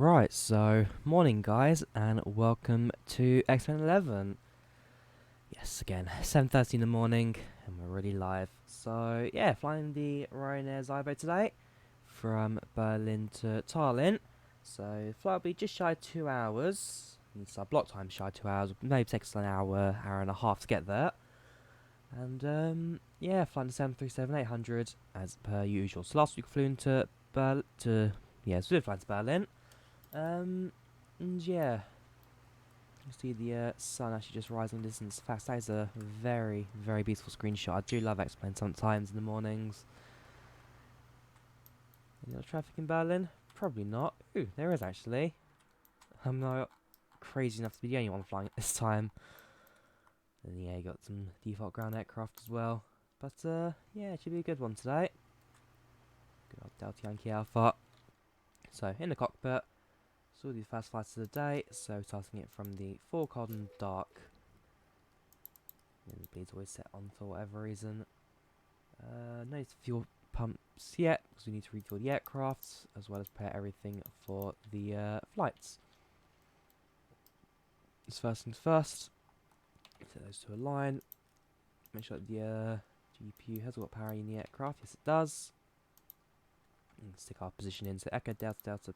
Right, so morning guys, and welcome to XP11. Yes, again, 7:30 in the morning, and we're already live. So yeah, flying the Ryanair Zibo today from Berlin to Tallinn. So flight will be just shy of 2 hours. It's our block time shy of 2 hours. Maybe take us an hour and a half to get there. And yeah, flying the 737-800 as per usual. So last week we flew into so we did fly to Berlin. And yeah, you see the sun actually just rising in the distance. In fact, that is a very, very beautiful screenshot. I do love X-Plane sometimes in the mornings. Any other traffic in Berlin? Probably not. Ooh, there is actually. I'm not crazy enough to be the only one flying at this time. And yeah, you got some default ground aircraft as well. But yeah, it should be a good one today. Good old Delta Yankee Alpha. So, in the cockpit. So the first flights of the day, so starting it from the full cold and dark. And the bleed's always set on for whatever reason. No need to fuel pumps yet, because we need to refuel the aircraft, as well as prepare everything for the flights. So first things first, set those to a line. Make sure that the GPU has got power in the aircraft. Yes, it does. And stick our position in. So Echo Delta Delta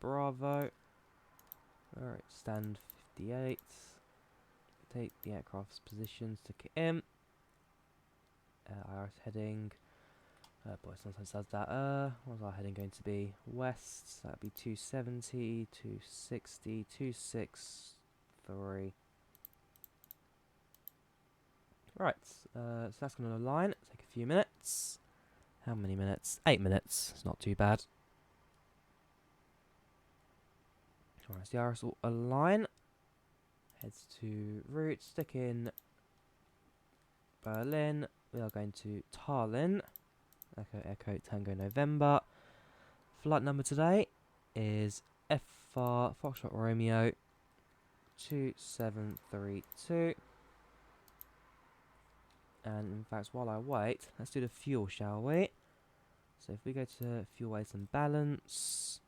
Bravo. Alright, stand 58. Take the aircraft's position, stick it in. IRS heading. Boy, sometimes does that. What was our heading going to be? West. That'd be 270, 260, 263. Right, so that's going to align. Take a few minutes. How many minutes? 8 minutes. It's not too bad. Alright, so the IRS will align. Heads to route. Stick in Berlin. We are going to Tallinn. Echo Echo Tango November. Flight number today is FR Foxtrot Romeo 2732. And in fact, while I wait, let's do the fuel, shall we? So if we go to fuel weight and balance,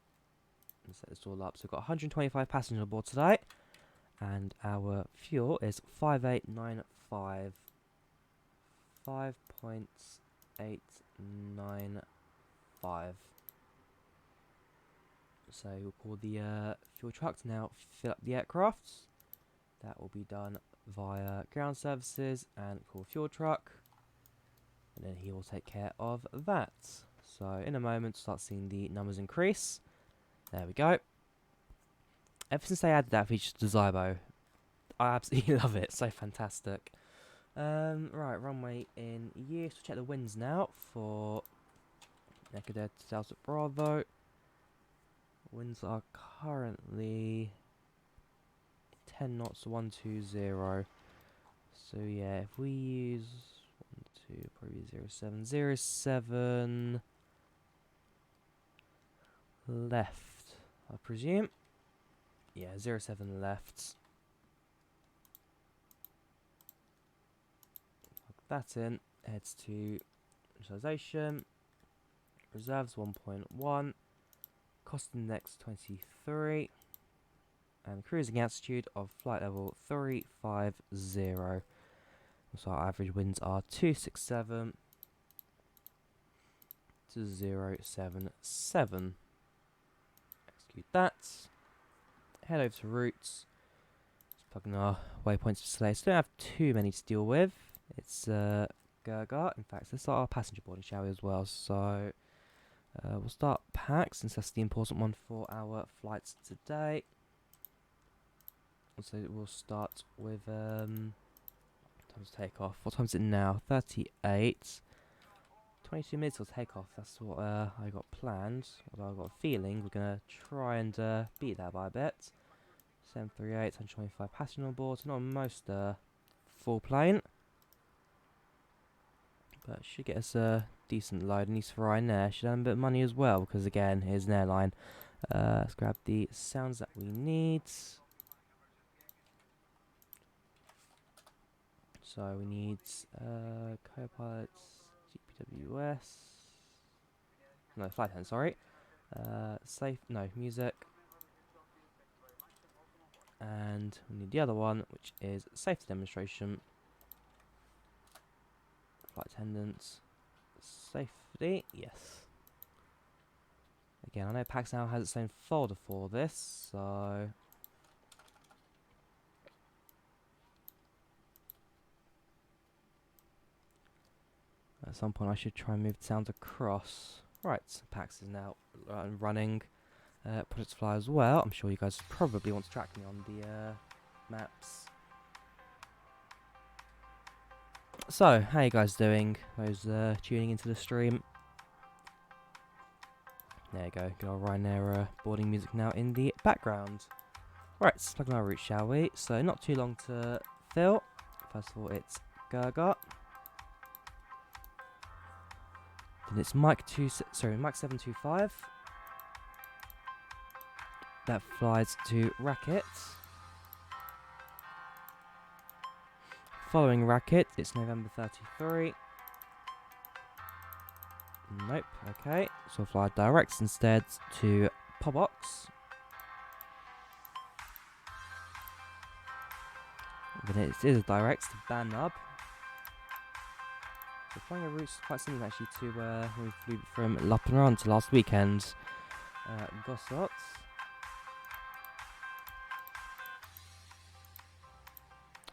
and set this all up. So we've got 125 passengers on board today, and our fuel is 5895. 5.895. So we'll call the fuel truck to now fill up the aircraft. That will be done via ground services and call fuel truck, and then he will take care of that. So in a moment, start seeing the numbers increase. There we go. Ever since they added that feature to Zibo, I absolutely love it. So fantastic. Right, runway in use. We'll check the winds now for Echo Delta Bravo. Winds are currently 10 knots to 120. So yeah, if we use 1, 2, probably 07, 07 left, I presume. Yeah, 07 left. Plug that in. Heads to initialization. Reserves 1.1. Cost index 23. And cruising altitude of flight level 350. So our average winds are 267 to 077. Execute that. Head over to routes. Just plugging our waypoints for today. So don't have too many to deal with. It's Gerga. In fact, let's start our passenger boarding, shall we, as well. So we'll start pack, since that's the important one for our flights today. So we'll start with time's takeoff. What time is it now? 38. 22 minutes till takeoff. That's what I got planned. Although I've got a feeling we're gonna try and beat that by a bit. 738, 125 passengers on board. So not most full plane, but it should get us a decent load. And for Ryanair should earn a bit of money as well, because again, here's an airline. Let's grab the sounds that we need. So we need co-pilots, GPWS. No, flight hand, sorry. Safe, no, music. And we need the other one, which is safety demonstration. Flight attendants. Safety, yes. Again, I know PAX now has its own folder for this, so... At some point I should try and move the sounds across. Right, PAX is now running. Project to Fly as well. I'm sure you guys probably want to track me on the maps. So, how you guys doing? Those tuning into the stream. There you go. Good old Ryanair boarding music now in the background. Right, let's plug in our route, shall we? So, not too long to fill. First of all, it's Gurgot. Then it's Mike 725. That flies to Racket. Following Racket, it's November 33. Nope, okay. So we'll fly direct instead to Pobox. Then it is a direct to Banub. So flying a route quite similar actually to where we flew from Lappeenranta last weekend. Gossot.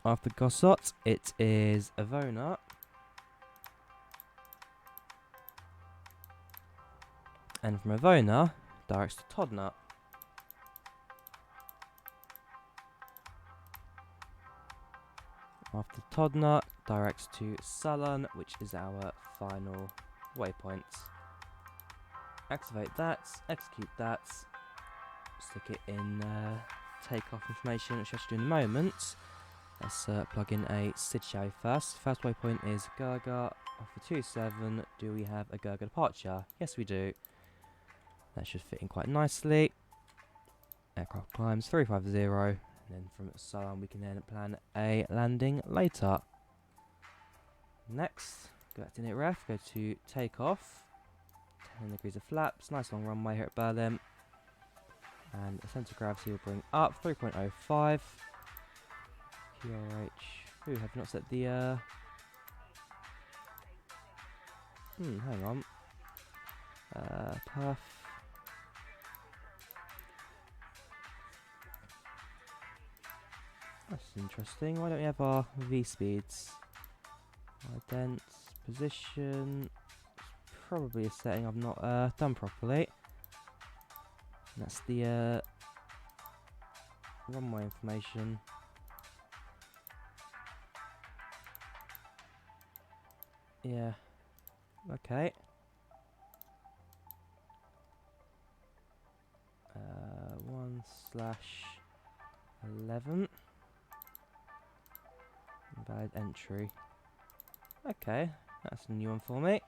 After Gossot, it is Avona. And from Avona, directs to Todnut. After Todnut, directs to Sullen, which is our final waypoint. Activate that, execute that, stick it in takeoff information, which I should do in a moment. Let's plug in a SID shall we first. First waypoint is Gurga. After 27, do we have a Gurga departure? Yes, we do. That should fit in quite nicely. Aircraft climbs 350, and then from Sullen we can then plan a landing later. Next, go back to init ref, go to takeoff. 10 degrees of flaps, nice long runway here at Berlin. And the centre of gravity will bring up 3.05. QRH. Ooh, have not set the hang on. Perf. That's interesting. Why don't we have our V speeds? Ident position. It's probably a setting I've not done properly. And that's the runway information. Yeah. Okay. 1/11. Invalid entry. Okay, that's a new one for me.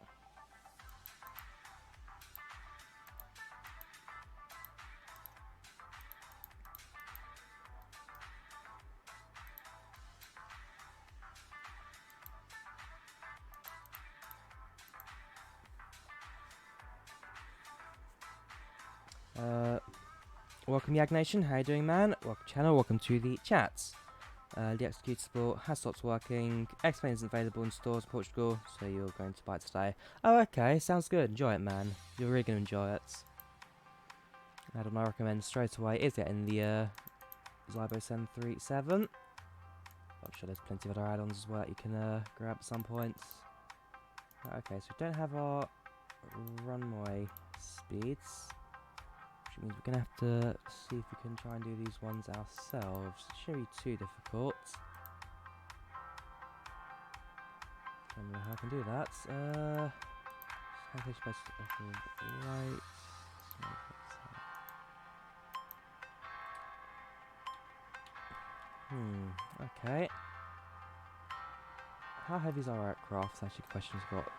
Welcome Yag Nation, how you doing man? Welcome channel, welcome to the chats. The executable has stopped working, X-Plane isn't available in stores in Portugal, so you're going to buy it today. Oh okay, sounds good, enjoy it man, you're really going to enjoy it. Add-on I recommend straight away is getting the Zibo 737. I'm sure there's plenty of other add-ons as well that you can grab at some point. Okay, so we don't have our runway speeds. Which means we're going to have to see if we can try and do these ones ourselves. It shouldn't be too difficult. I don't know how I can do that. Right. Okay. How heavy is our aircraft? That's actually the question. We've got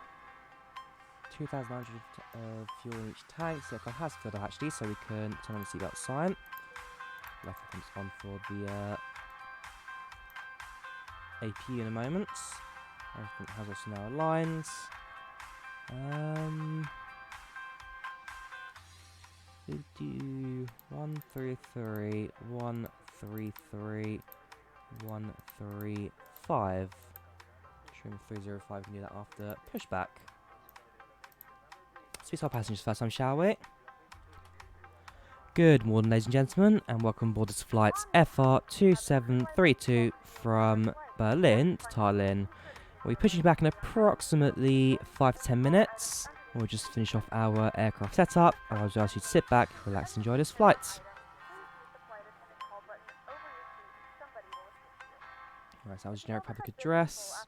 2,900 fuel in each tank. So the aircraft has filled up actually, so we can turn on the seatbelt sign. Left comes on for the APU in a moment. Everything has also now aligned. 133, 33135. Trim 305, can do that after pushback. Speak to our passengers first time, shall we? Good morning, ladies and gentlemen, and welcome aboard this flight FR2732 from Berlin to Tallinn. We'll be pushing back in approximately 5 to 10 minutes. We'll just finish off our aircraft setup, and I'll just ask you to sit back, relax, and enjoy this flight. Right, so that was generic public address.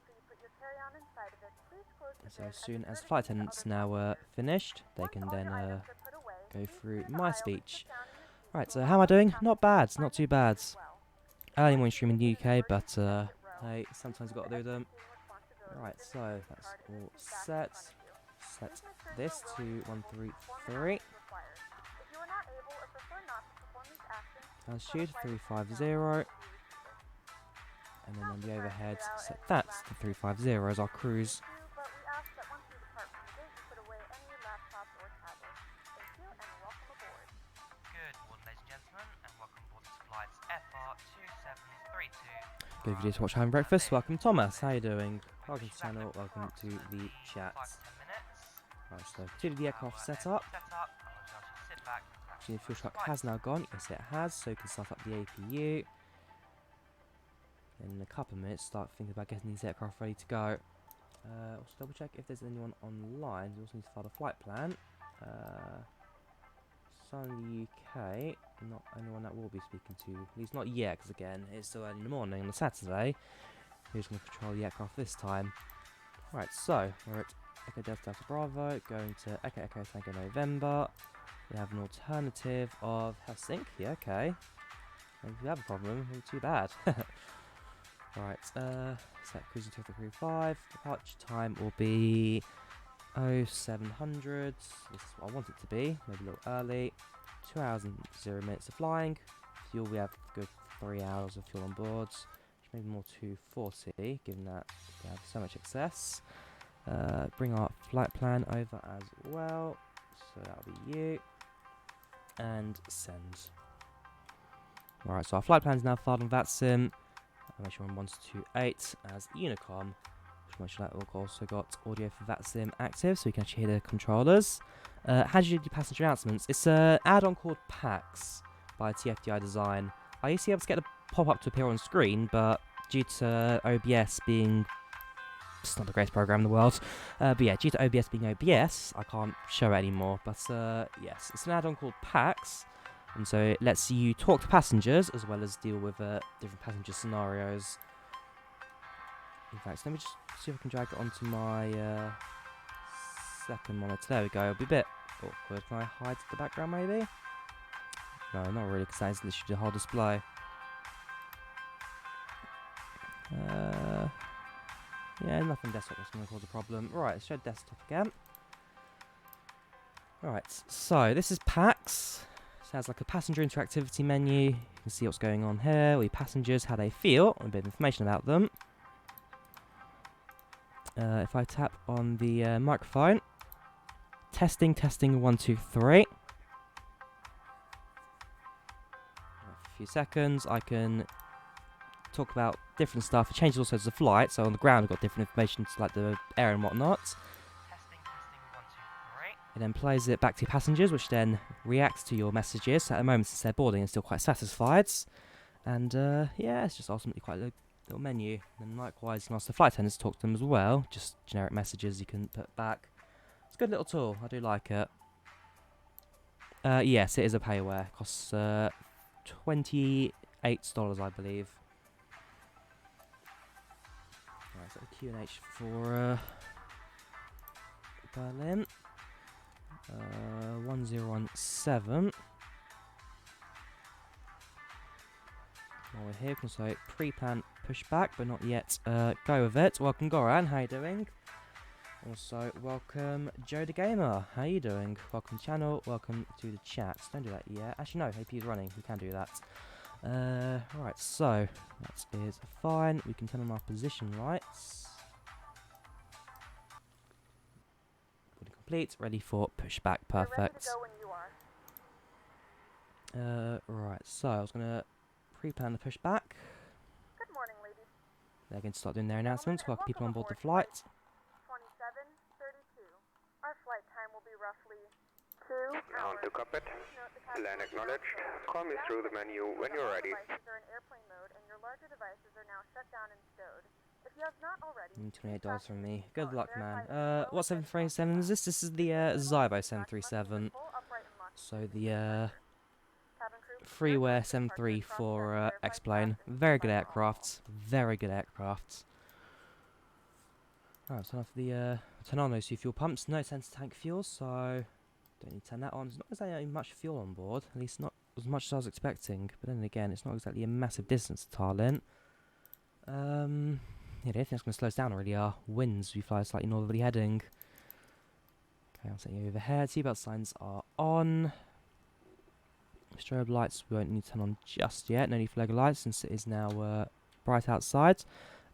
So as soon as flight attendants now finished, they can then go through my speech. Right, so how am I doing? Not bad, not too bad. Early morning stream in the UK, but hey, sometimes you've got to do them. Right, so that's all set. Set this to 133. Altitude 350. And then on the overhead, set that to 350 as our cruise. Good video to watch having breakfast. Welcome Thomas, how you doing? Welcome to the channel, welcome to the chat. Right, so continue the aircraft setup. Actually, the fuel truck has now gone. Yes, it has, so you can start up the APU. In a couple of minutes, start thinking about getting these aircraft ready to go. Also double check if there's anyone online. We also need to file a flight plan. Son in the UK, not anyone that we'll be speaking to, at least not yet, because again, it's still early in the morning on a Saturday. Who's going to control the aircraft this time? Right, so we're at Echo Delta Delta Bravo, going to Echo Echo Tango November. We have an alternative of Helsinki, okay. And if we have a problem, not too bad. Right, set cruising to 335. Departure time will be 0700. This is what I want it to be, maybe a little early. 2 hours and 0 minutes of flying. Fuel, we have a good 3 hours of fuel on board. Maybe more 240, given that we have so much excess. Bring our flight plan over as well. So that'll be you. And send. Alright, so our flight plan is now filed on VATSIM. I'll make sure I'm 128 as Unicom. Make sure that we've also got audio for VATSIM active, so we can actually hear the controllers. How do you do passenger announcements? It's an add-on called PAX by TFDI Design. I used to be able to get a pop-up to appear on screen, but due to OBS being... It's not the greatest program in the world. But yeah, due to OBS being OBS, I can't show it anymore. But yes, it's an add-on called PAX, and so it lets you talk to passengers as well as deal with different passenger scenarios. In fact, let me just see if I can drag it onto my second monitor. There we go. It'll be a bit awkward. Can I hide the background maybe? No, not really, because that is literally the whole display. Yeah, nothing desktop that's going to cause a problem. Right, let's show desktop again. Right, so this is PAX. It has like a passenger interactivity menu. You can see what's going on here. We passengers, how they feel, and a bit of information about them. If I tap on the microphone, testing 1 2 3. A few seconds, I can talk about different stuff. It changes also to the flight, so on the ground I've got different information to like the air and whatnot. Testing 1 2 3. It then plays it back to your passengers, which then reacts to your messages. So at the moment, since they're boarding, they're still quite satisfied. And yeah, it's just ultimately quite a little menu. And likewise, you can ask the flight attendants to talk to them as well. Just generic messages you can put back. It's a good little tool. I do like it. Yes, it is a payware. Costs $28, I believe. Right, so Q&H for Berlin. 1017. While we're here, we can say pre-plan pushback, but not yet go with it. Welcome Goran, how you doing? Also, welcome Joe the Gamer, how you doing? Welcome to the channel, welcome to the chat. Don't do that yet. Actually no, AP is running, we can do that. Right, so that is fine. We can turn on our position lights. Complete, ready for pushback, perfect. Ready to go when you are. Right, so I was going to pre-plan the pushback. Good morning, ladies. They're going to start doing their announcements, Gentlemen, welcome people on board the flight flight. 2732. Our flight time will be roughly 2 Ground hours. to cockpit. Note the cabin Land is now acknowledged. closed. Call me Now through the please menu ensure when that you're all ready. devices are in airplane mode and your larger devices are now shut down and stowed. If you have not already, $28 from me. Good or luck, man. verify What 737 is this? This is the Zibo 737. So the freeware 734 X-plane. Very good aircrafts. Very good aircrafts. Alright, turn off the turn on those two fuel pumps. No center tank fuel, so don't need to turn that on. There's not exactly much fuel on board, at least not as much as I was expecting. But then again, it's not exactly a massive distance to Tallinn. Yeah, the only thing that's going to slow us down really are winds. We fly a slightly northerly heading. Okay, I'll set you overhead. Seatbelt signs are on. Strobe lights we won't need to turn on just yet. No need for logo lights since it is now bright outside.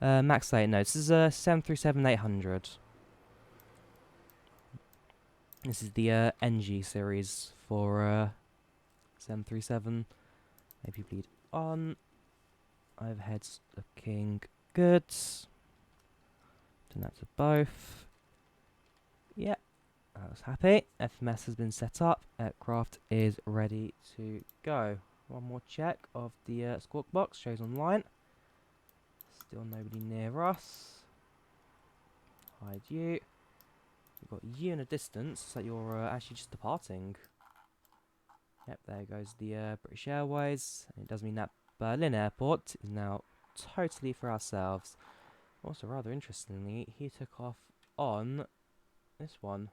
Max rate, no, this is a 737-800. This is the NG series for 737. Maybe bleed on. Overhead's looking good. Turn that to both. Yep, I was happy. FMS has been set up. Aircraft is ready to go. One more check of the squawk box. Shows online. Still nobody near us. Hide you. We've got you in a distance, so you're actually just departing. Yep, there goes the British Airways. And it does mean that Berlin Airport is now totally for ourselves. Also, rather interestingly, he took off on this one.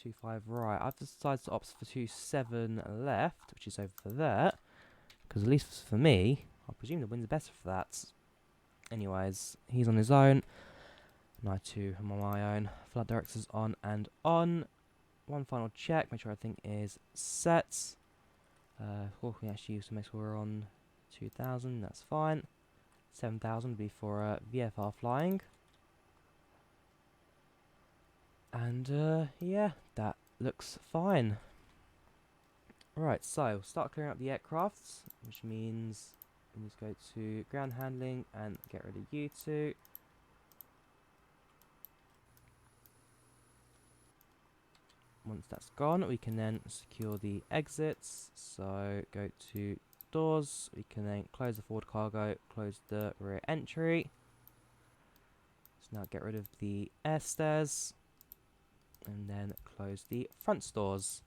25 right. I've decided to opt for 27 left, which is over there. Because at least for me, I presume the wind's better for that. Anyways, he's on his own. And I too am on my own. Flight directors on and on. One final check, make sure everything is set. We actually use to make sure we're on 2000, that's fine. 7000 would be for VFR flying. And yeah, that looks fine. Right, so we'll start clearing up the aircrafts, which means we need to go to ground handling and get rid of you two. Once that's gone, we can then secure the exits. So go to doors, we can then close the forward cargo, close the rear entry. So now get rid of the air stairs and then close the front doors.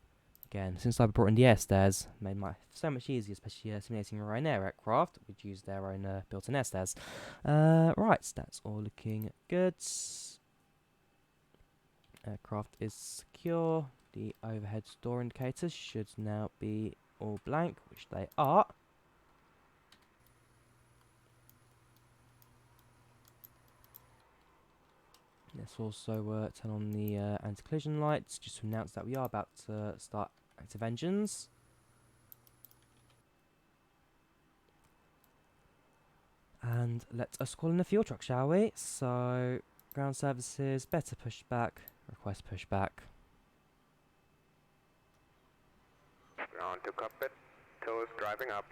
Again, since I brought in the air stairs, made my so much easier, especially simulating a Ryanair aircraft, which use their own built-in air stairs. Right, so that's all looking good. Aircraft is secure. The overhead door indicators should now be all blank, which they are. Let's also turn on the anti-collision lights, just to announce that we are about to start active engines. And let us call in the fuel truck, shall we? So, ground services, better pushback, request pushback. Ground to cockpit. Toast driving up.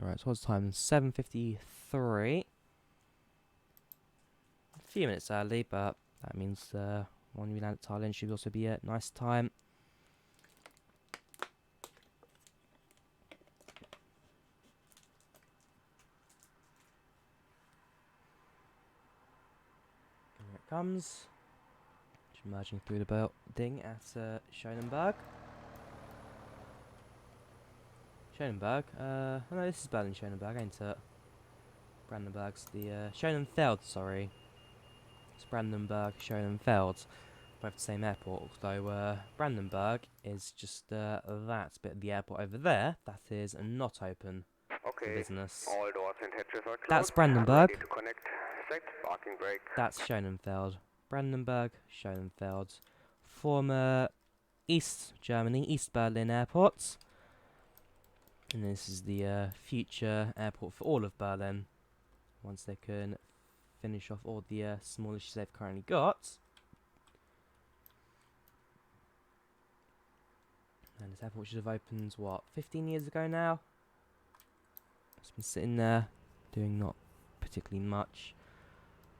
Alright, so what's the time? 7:53. A few minutes early, but that means when we land at Tallinn should also be a nice time. Here it comes. Just merging through the building at Schonenberg. Schonenberg? Oh no, this is Berlin Schonenberg, ain't it? Brandenburg's the Schonenfeld, sorry. It's Brandenburg, Schonenfeld. Both the same airport, although Brandenburg is just that bit of the airport over there that is not open for business. All doors and hatches are closed. That's Brandenburg. Ready to connect. Set parking brake. That's Schonenfeld. Brandenburg, Schonenfeld. Former East Germany, East Berlin airport. And this is the future airport for all of Berlin. Once they can finish off all the small issues they've currently got. And this airport should have opened, what, 15 years ago now? It's been sitting there, doing not particularly much.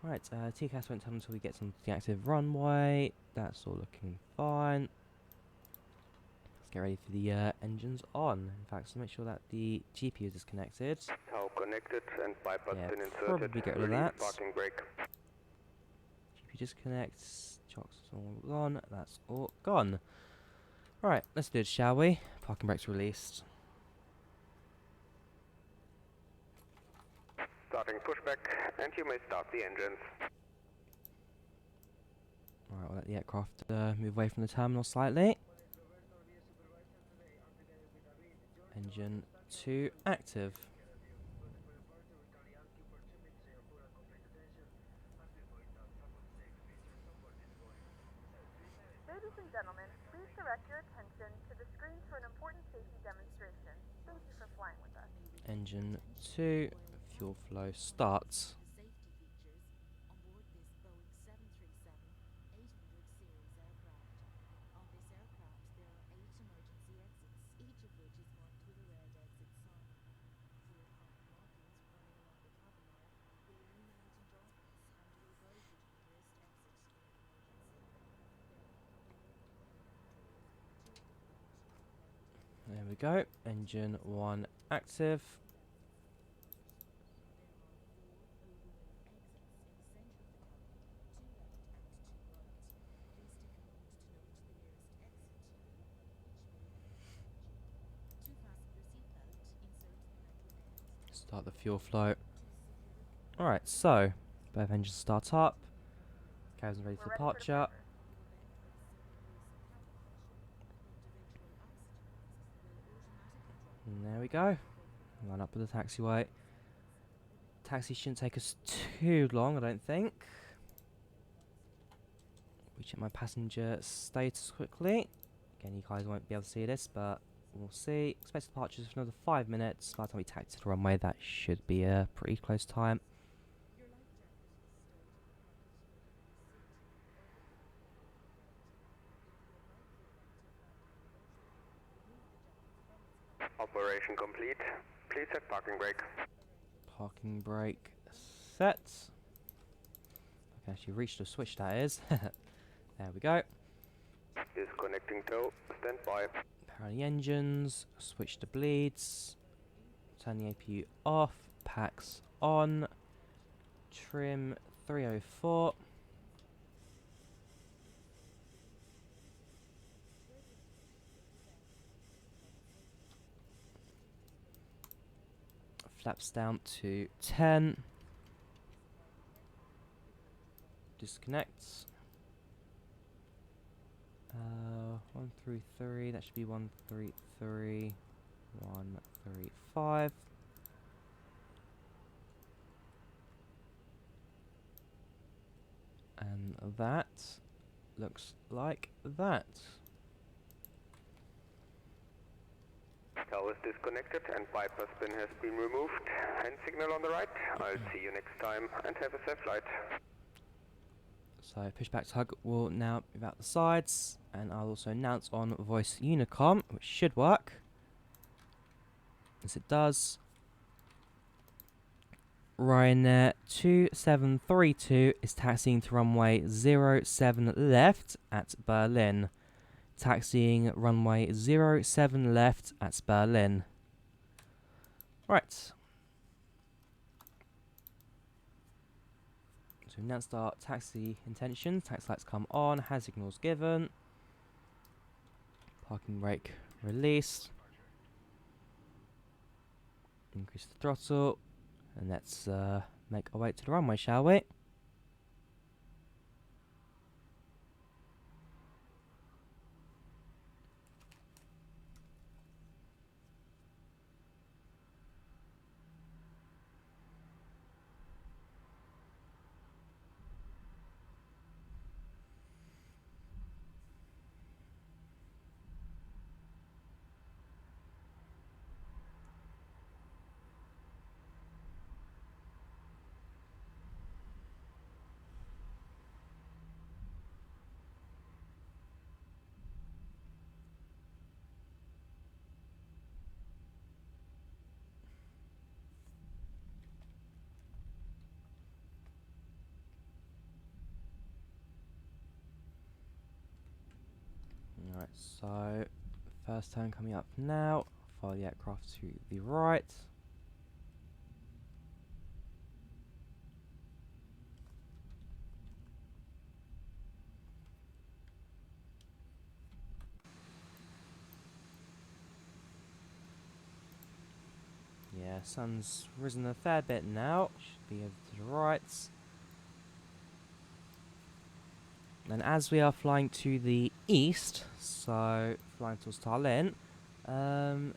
Right, TCAS won't tell until we get on the active runway. That's all looking fine. Let's get ready for the engines on. In fact, so make sure that the GPU is disconnected. Tow connected and bypass Yeah, pin inserted. probably get rid of Release that. parking brake. GPU disconnects. Chocks all gone. That's all gone. Right, let's do it, shall we? Parking brakes released. Starting pushback, and you may start the engines. Alright, we'll let the aircraft move away from the terminal slightly. Engine 2 active. Ladies and gentlemen, please direct your attention to the screen for an important safety demonstration. Thank you for flying with us. Engine 2, fuel flow starts. There we go, engine 1 active. Start the fuel flow. Alright, so both engines start up. Cabin's ready for We're ready for departure. And there we go. Line up with the taxiway. Taxi shouldn't take us too long, I don't think. We check my passenger status quickly. Again, you guys won't be able to see this, but we'll see. Expected departures for another 5 minutes. By the time we taxi to the runway, that should be a pretty close time. Operation complete. Please set parking brake. Parking brake set. I can actually reach the switch, that is. There we go. Disconnecting tow. Stand by. Power on the engines. Switch to bleeds. Turn the APU off. Packs on. Trim 304. Flaps down to 10. Disconnects. 133, that should be 133, 135. And that looks like that. Tow is disconnected and bypass pin has been removed. Hand signal on the right. I'll see you next time and have a safe flight. So pushback tug will now move out the sides, and I'll also announce on voice unicom, which should work. As it does. Ryanair 2732 is taxiing to runway 07 left at Berlin. Taxiing runway 07 left at Berlin. Right. So we now start taxi intentions. Taxi lights come on. Hand signals given. Parking brake released. Increase the throttle. And let's make our way to the runway, shall we? Alright, so first turn coming up now. Follow the aircraft to the right. Yeah, sun's risen a fair bit now. Should be over to the right. And as we are flying to the east, so flying towards Tallinn,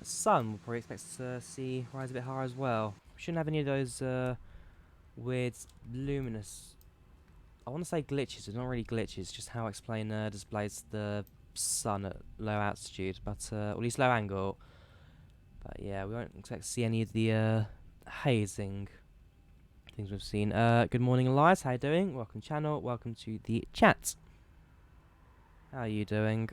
sun we'll probably expect to see rise a bit higher as well. Shouldn't have any of those weird luminous, I want to say glitches, it's not really glitches, just how Explainer displays the sun at low altitude, but or at least low angle. But yeah, we won't expect to see any of the hazing things we've seen. Good morning, Elias. How you doing? Welcome channel. Welcome to the chat. How are you doing?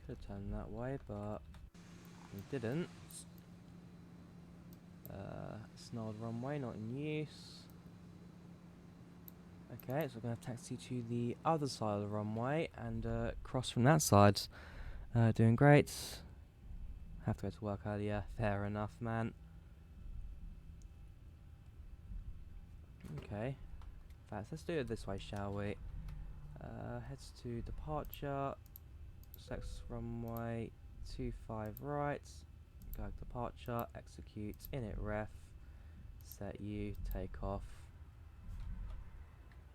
Could have turned that way, but we didn't. Snarled runway, not in use. Okay, so we're going to taxi to the other side of the runway and cross from that side. Doing great. Have to go to work earlier. Fair enough, man. Okay. In fact, let's do it this way, shall we? Heads to departure. Select runway 25 right. Go departure. Execute. Init ref. Set you. Take off.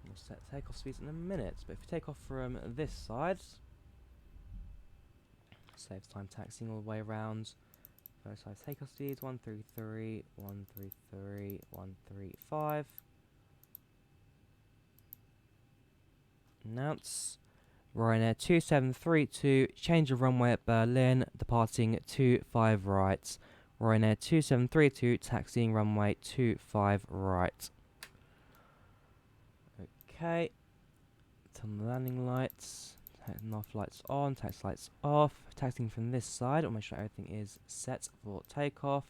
We'll set takeoff speeds in a minute, but if you take off from this side, saves time taxiing all the way around. First side takeoff speeds 133, 133, 135. Announce Ryanair 2732, change of runway at Berlin, departing 25 right. Ryanair 2732, taxiing runway 25 right. Okay, turn the landing lights, turn off lights on, taxi lights off, taxiing from this side, I'll make sure everything is set for takeoff.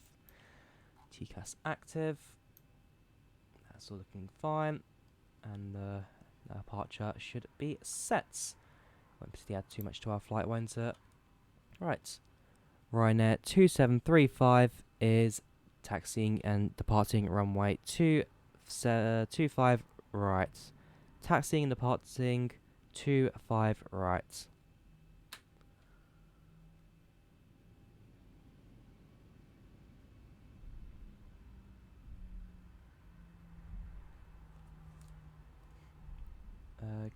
TCAS active, that's all looking fine, and departure should be set. Won't particularly add too much to our flight, won't it? Right, Ryanair 2735 is taxiing and departing runway 25 right. Taxiing and departing 25 right.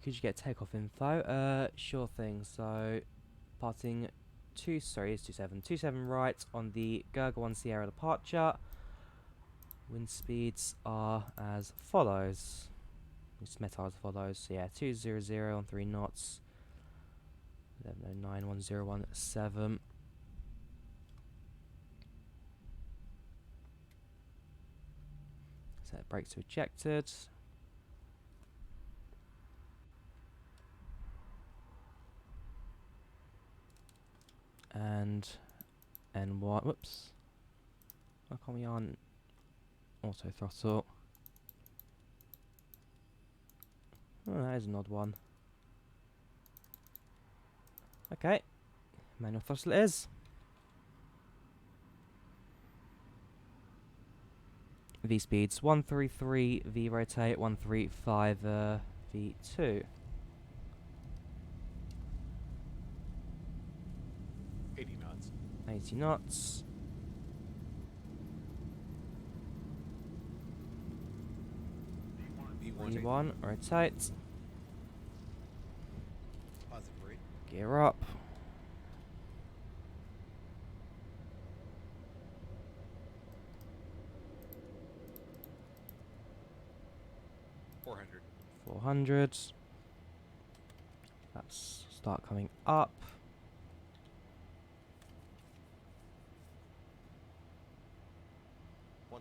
Could you get takeoff info? Sure thing. So, departing it's 27 right on the Gurga 1 Sierra departure. Wind speeds are as follows. It's meta as follows. So yeah, 200 on 3 knots. 1109 1017. Set brakes to ejected. And N1. Whoops. Why can't we on auto throttle? Oh, that is an odd one. Okay. Manual throttle it is. V speeds 133, V rotate 135, V2. 80 knots. 80 knots. V1 rotate. Positive rate. Gear up. 400. 400. Let's start coming up.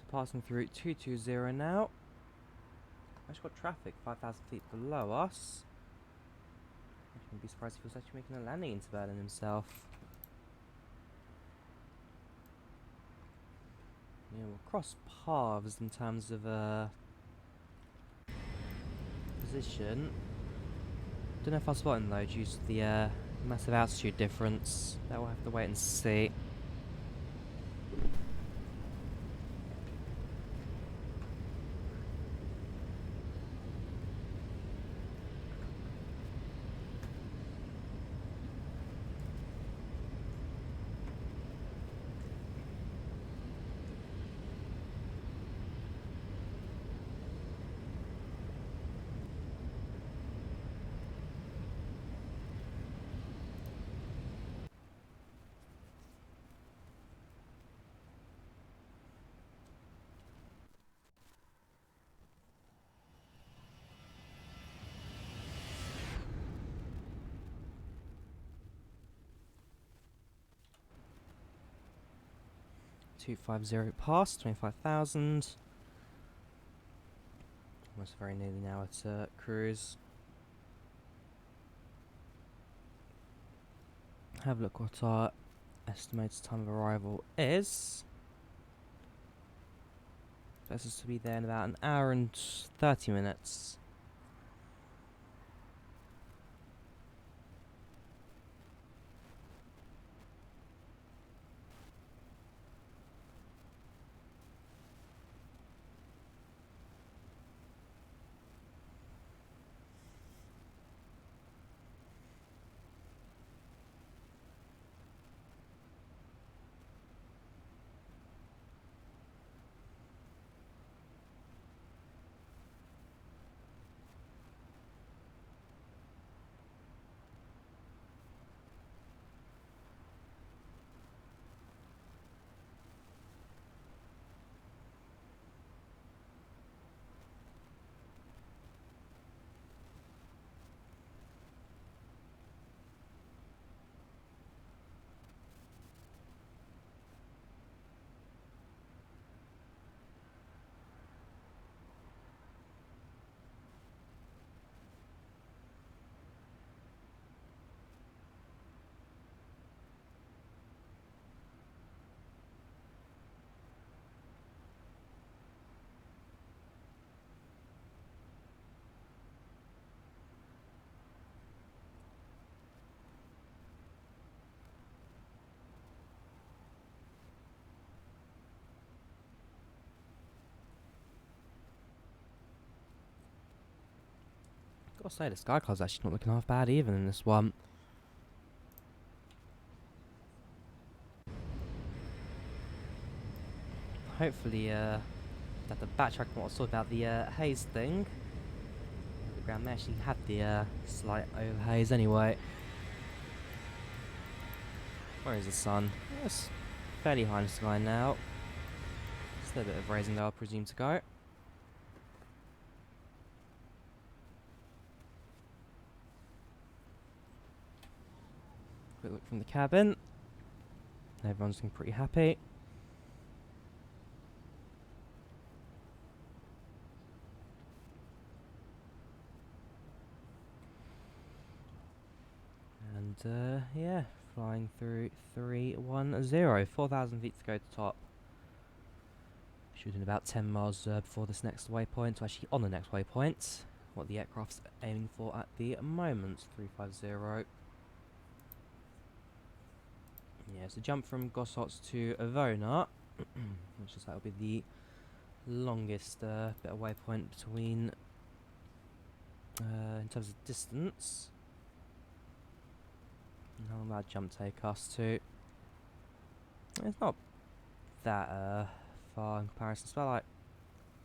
So passing through 220 now. Actually got traffic 5,000 feet below us. I wouldn't be surprised if he was actually making a landing into Berlin himself. Yeah, we'll cross paths in terms of position. Don't know if I'll spot him though due to the massive altitude difference. That we'll have to wait and see. .250 past 25,000. Almost very nearly now at cruise. Have a look what our estimated time of arrival is. Best is to be there in about an hour and 30 minutes. Gotta say, the sky cloud's actually not looking half bad even in this one. Hopefully, that the backtrack what I saw about the haze thing. The ground may actually had the slight overhaze anyway. Where is the sun? It's fairly high in the sky now. Still a bit of raising though, I presume to go. Quick look from the cabin. Everyone's looking pretty happy. And yeah, flying through 310, 4,000 feet to go to top. Shooting about 10 miles before this next waypoint, or actually on the next waypoint. What the aircraft's aiming for at the moment, 350. Yeah, so jump from Gossot to Avona, which is that'll be the longest bit of waypoint between in terms of distance. And how long that jump take us to? It's not that far in comparison. It's about like,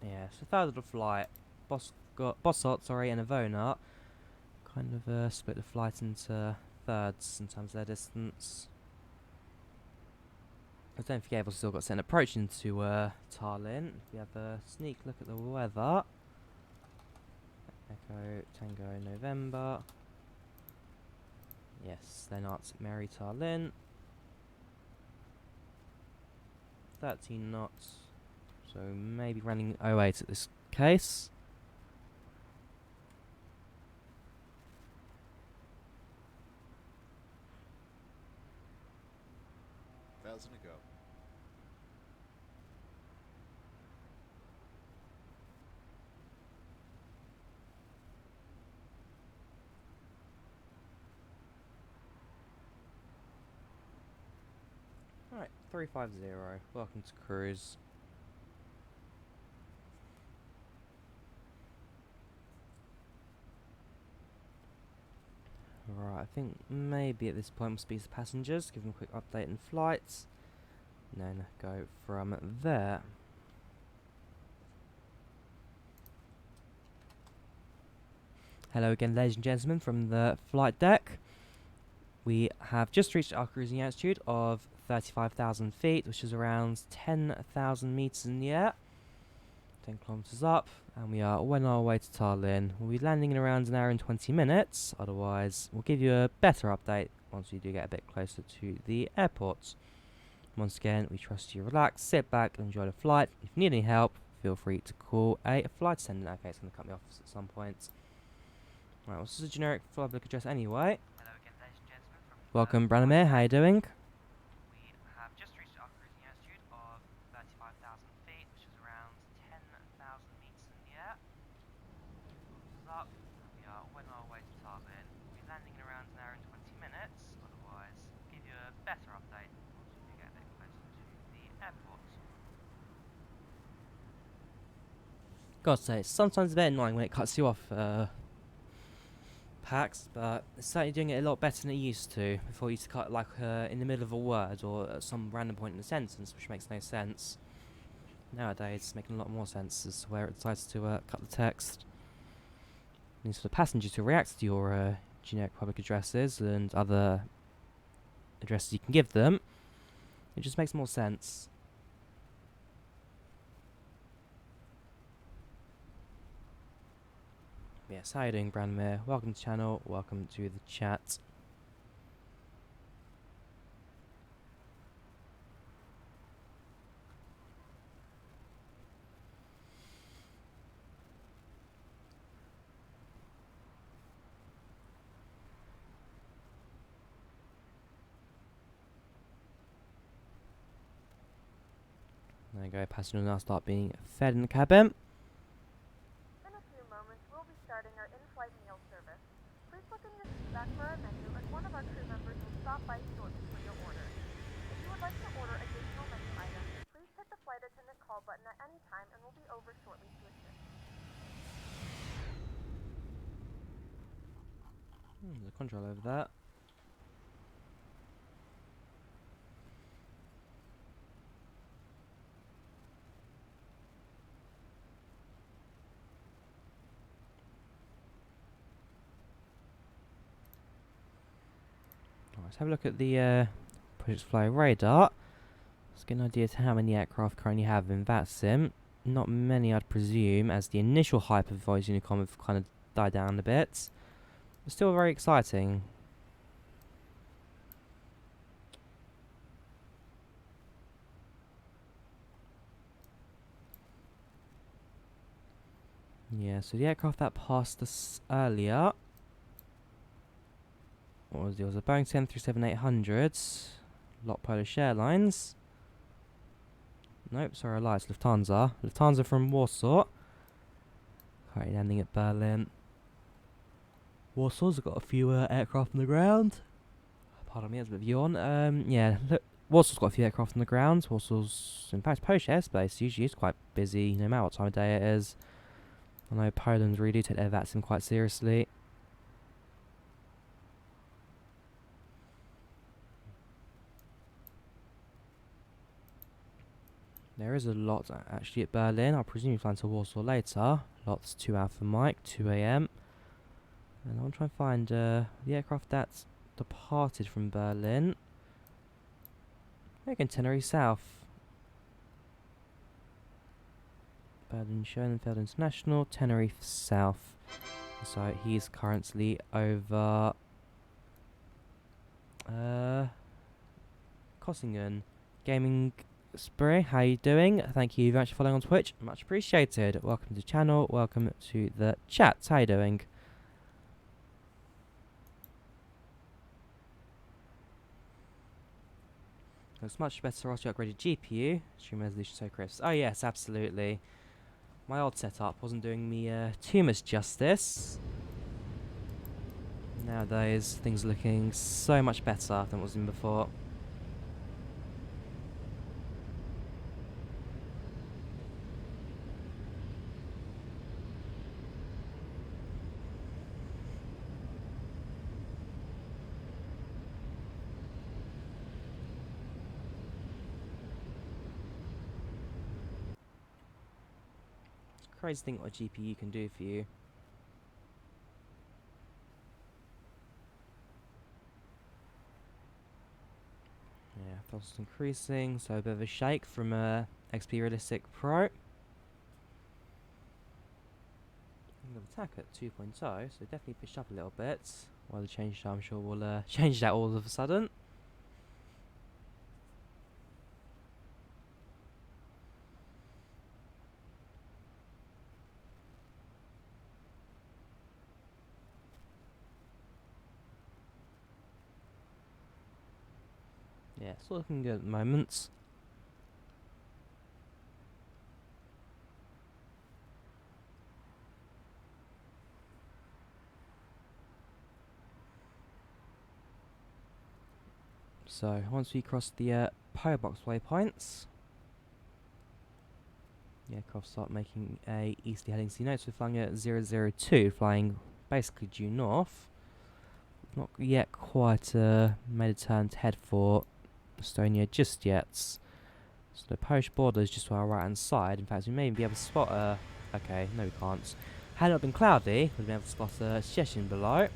yeah, it's a third of the flight. Bossot, sorry, and Avona kind of split the flight into thirds in terms of their distance. But don't forget, we've still got an approach into Tallinn. If we have a sneak look at the weather. Echo Tango November. Yes, Lennart Meri Tallinn. 13 knots. So maybe running 08 at this case. Thousand to go. Alright, 350. Welcome to cruise. Right, I think maybe at this point we'll speak to passengers, give them a quick update in flights, and then go from there. Hello again, ladies and gentlemen, from the flight deck. We have just reached our cruising altitude of 35,000 feet, which is around 10,000 meters in the air. 10 kilometers up, and we are well on our way to Tallinn. We'll be landing in around an hour and 20 minutes, otherwise we'll give you a better update once we do get a bit closer to the airport. Once again, we trust you relax, sit back and enjoy the flight. If you need any help, feel free to call a flight attendant. Okay, it's going to cut me off at some point. Right, well, this is a generic public address anyway. Hello again, ladies and gentlemen. Welcome, Berlin Schonenfeld, how you doing? We have just reached our cruising altitude of 35,000 feet, which is around 10,000 meters in the air. Is up. We are well on our way to Tallinn. We'll be landing in around an hour and 20 minutes. Otherwise, we'll give you a better update once we do get a bit closer to the airport. God's sake, sometimes it's a bit annoying when it cuts you off, packs, but it's certainly doing it a lot better than it used to. Before it used to cut like in the middle of a word or at some random point in a sentence, which makes no sense. Nowadays, it's making a lot more sense as to where it decides to cut the text. It means for the passenger to react to your generic public addresses and other addresses you can give them. It just makes more sense. Yes, how are you doing, Branimir? Welcome to the channel, welcome to the chat. There you go, passengers now start being fed in the cabin. In a few moments, we'll be starting our in-flight meal service. Please look in your seat back for our menu, and one of our crew members will stop by shortly for your order. If you would like to order additional menu items, please hit the flight attendant call button at any time, and we'll be over shortly to assist. There's a control over that. Let's have a look at the Project Fly radar. Let's get an idea to how many aircraft currently have in VATSIM. Not many, I'd presume, as the initial hype of Voice Unicom have kind of died down a bit. But still very exciting. Yeah, so the aircraft that passed us earlier, what was it? It was a Boeing 737-800, Lot Polish Airlines. Nope, sorry, I lied, it's Lufthansa. Lufthansa from Warsaw. Currently landing at Berlin. Warsaw's got a few aircraft on the ground. Pardon me, that's a bit of yawn. Yeah, look, Warsaw's got a few aircraft on the ground. Warsaw's, in fact, Polish airspace usually is quite busy, no matter what time of day it is. I know Poland really do take their VATSIM quite seriously. There is a lot actually at Berlin. I'll presume you fly to Warsaw later. Lots 2 Alpha Mike, 2 AM. And I'll try and find the aircraft that's departed from Berlin. Again, Tenerife South. Berlin Schonenfeld International, Tenerife South. So he's currently over Kosingen. Gaming Spree, how you doing? Thank you very much for following on Twitch. Much appreciated. Welcome to the channel. Welcome to the chat. How you doing? It's much better after you upgraded GPU. Stream resolution so crisp. Oh yes, absolutely. My old setup wasn't doing me too much justice. Nowadays, things are looking so much better than what was in before. It's crazy to think what a GPU can do for you. Yeah, throttle's increasing, so a bit of a shake from XP Realistic Pro. Of attack at 2.0, so definitely pushed up a little bit. While the change, I'm sure we'll change that all of a sudden. Yeah, it's looking good at the moment. So, once we cross the power box waypoints, the aircraft start making a easterly heading. So you notice we're flying at 002, flying basically due north. Not yet quite made a turn to head for Estonia just yet. So the Polish border is just to our right hand side. In fact, we may even be able to spot okay, no we can't. Had it not been cloudy, we'd be able to spot Szczecin below.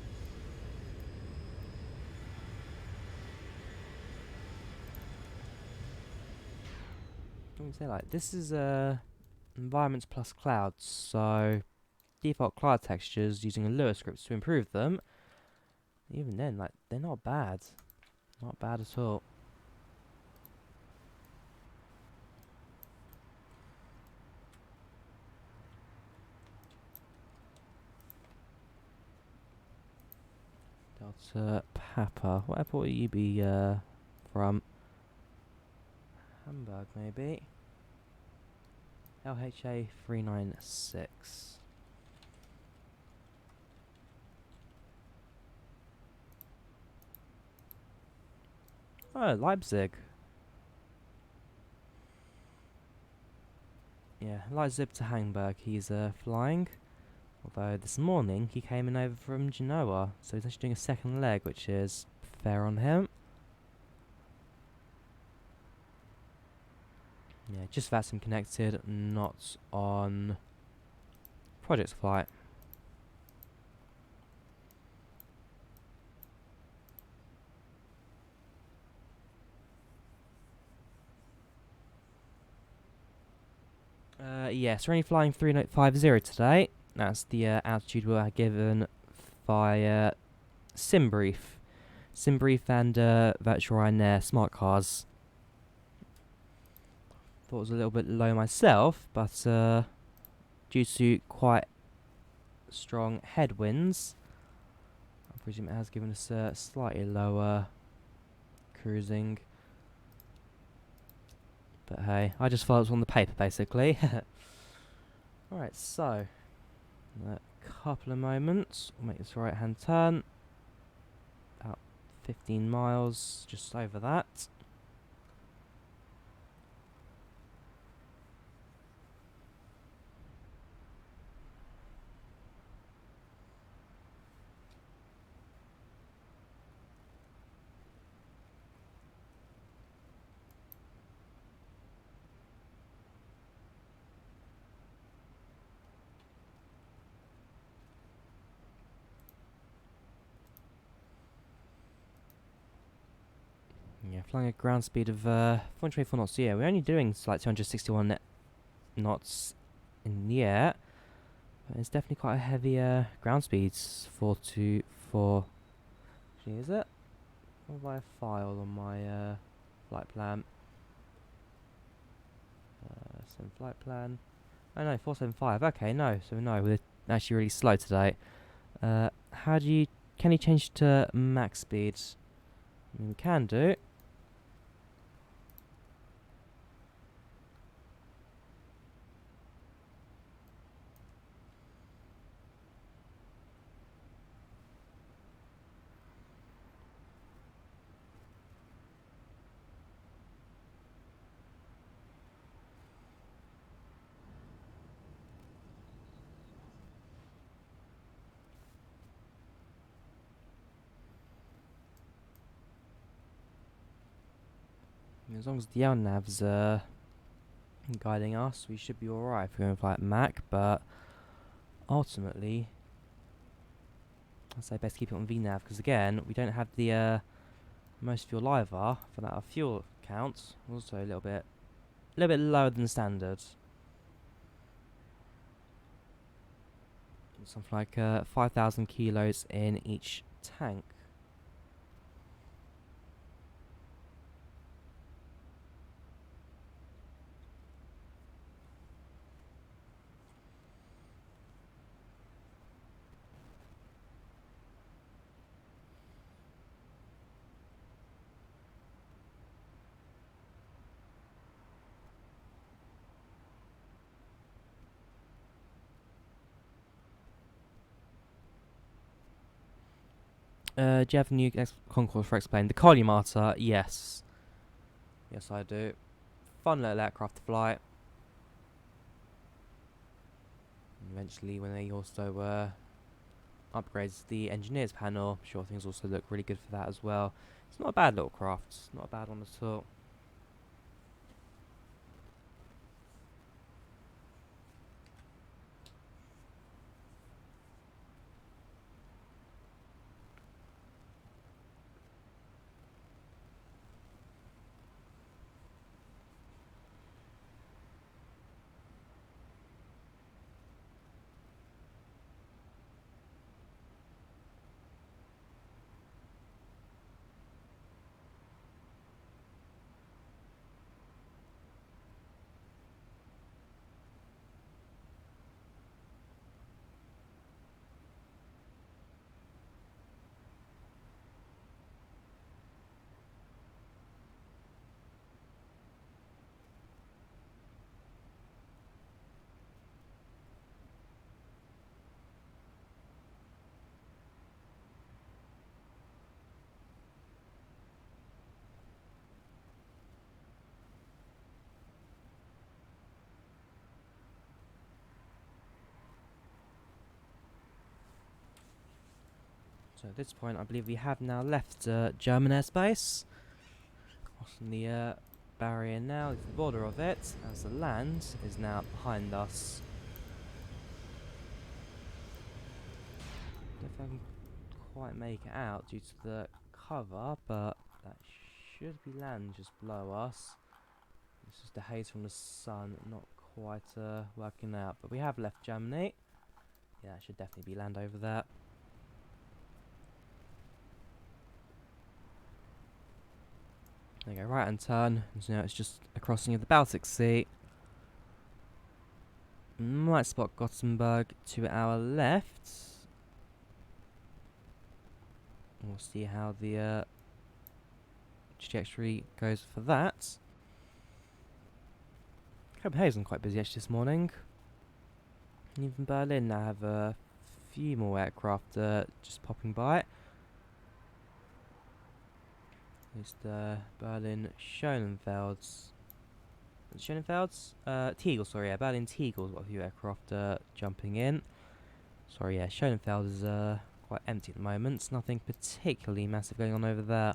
What do we say, like, this is environments plus clouds, so default cloud textures using a Lua script to improve them. Even then, like, they're not bad. Not bad at all. Delta Papa. What airport will you be from? Hamburg, maybe. LHA 396. Oh, Leipzig. Yeah, Leipzig to Hamburg he's flying. Although this morning he came in over from Genoa, so he's actually doing a second leg, which is fair on him. Yeah, just VATSIM connected, not on project flight. Yes, we're only flying 3050 today. That's the altitude we were given via SimBrief. SimBrief and virtual Ryanair smart cars. Thought it was a little bit low myself, but due to quite strong headwinds, I presume it has given us slightly lower cruising. But hey, I just thought it was on the paper, basically. Alright, so, a couple of moments, we'll make this right-hand turn. About 15 miles, just over that. Yeah, flying a ground speed of 424 knots. Yeah, we're only doing like 261 knots in the air. But it's definitely quite a heavy ground speed. 424. Actually, is it? Or have I a file on my flight plan? Send flight plan. Oh no, 475. Okay, no. So no, we're actually really slow today. How do you... Can you change to max speed? I mean, we can do. As long as the LNAV's guiding us, we should be alright if we're going to fly at Mac, but ultimately, I'd say best keep it on VNAV, because again, we don't have the most fuel either, for that our fuel count, also a little bit lower than standard. Something like 5,000 kilos in each tank. Do you have a new concourse for explain? The Columata, yes. Yes, I do. Fun little aircraft to fly. And eventually, when they also upgrades the engineers panel, I'm sure things also look really good for that as well. It's not a bad little craft. It's not a bad one at all. So at this point, I believe we have now left German airspace. Crossing the barrier now, it's the border of it, as the land is now behind us. Don't know if I can quite make it out due to the cover, but that should be land just below us. It's just the haze from the sun, not quite working out. But we have left Germany. Yeah, it should definitely be land over there. There you go, right hand turn. So now it's just a crossing of the Baltic Sea. Might spot Gothenburg to our left. We'll see how the trajectory goes for that. Copenhagen quite busy actually this morning. And even Berlin now have a few more aircraft just popping by. There's the Berlin Schonenfelds. Schonenfelds? Tegel, sorry, yeah, Berlin Tegel's got a few aircraft jumping in. Sorry, yeah, Schonenfeld is quite empty at the moment. Nothing particularly massive going on over there.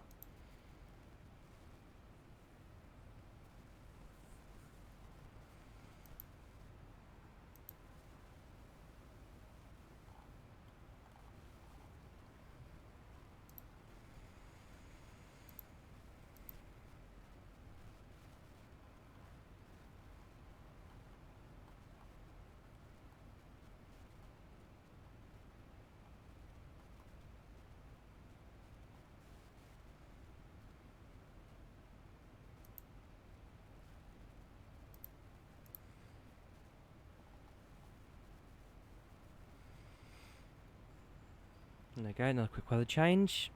There we go, another quick weather change.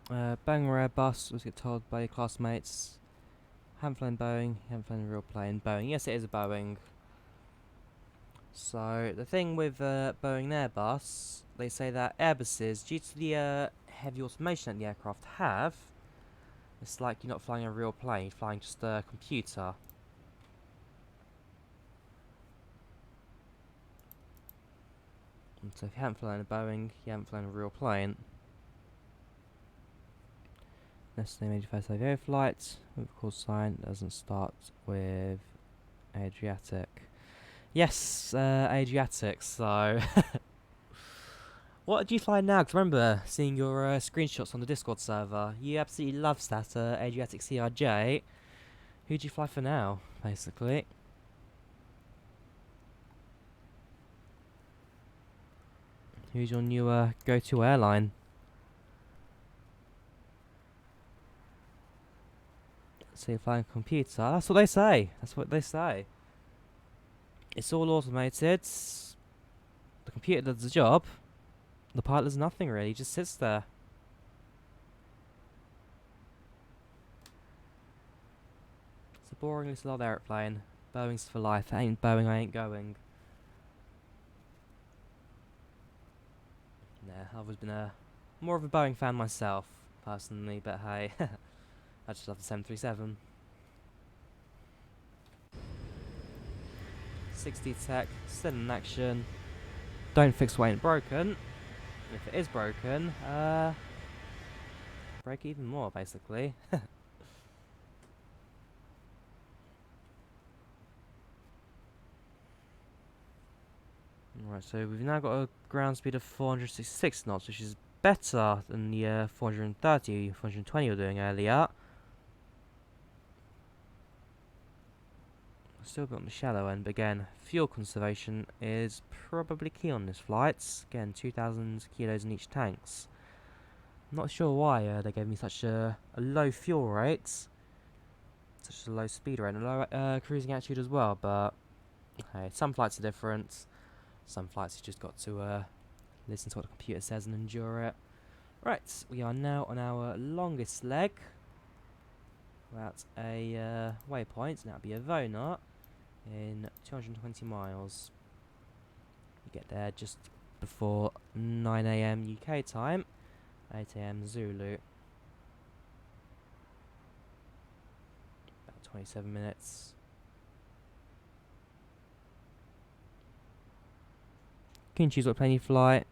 Boeing or Airbus, was get told by your classmates. Haven't flown Boeing, haven't flown a real plane. Boeing, yes it is a Boeing. So, the thing with Boeing and Airbus, they say that Airbuses, due to the heavy automation that the aircraft have, it's like you're not flying a real plane, you're flying just a computer. And so if you haven't flown a Boeing, you haven't flown a real plane. Next name major first aviation flight, with call sign doesn't start with Adriatic. Yes, Adriatic, so... What do you fly now? Because I remember seeing your screenshots on the Discord server. You absolutely loves that Adriatic CRJ. Who do you fly for now, basically? Who's your new go-to airline? So you're flying a computer. That's what they say. That's what they say. It's all automated. The computer does the job. The pilot does nothing really. He just sits there. It's a boring little old airplane. Boeing's for life. Ain't Boeing, I ain't going. Nah, I've always been more of a Boeing fan myself, personally, but hey, I just love the 737. 60 tech, still in action. Don't fix what ain't broken. If it is broken, break even more, basically. Right, so we've now got a ground speed of 466 knots, which is better than the 430, 420 we were doing earlier. Still a bit on the shallow end, but again, fuel conservation is probably key on this flight. Again, 2,000 kilos in each tanks. I'm not sure why they gave me such a low fuel rate, such a low speed rate, and a low cruising altitude as well, but hey, some flights are different. Some flights you just got to listen to what the computer says and endure it. Right, we are now on our longest leg. We're at a waypoint, and that'll be a Vonut in 220 miles. We get there just before 9 AM UK time, 8 AM Zulu. About 27 minutes. Can you choose what plane you fly?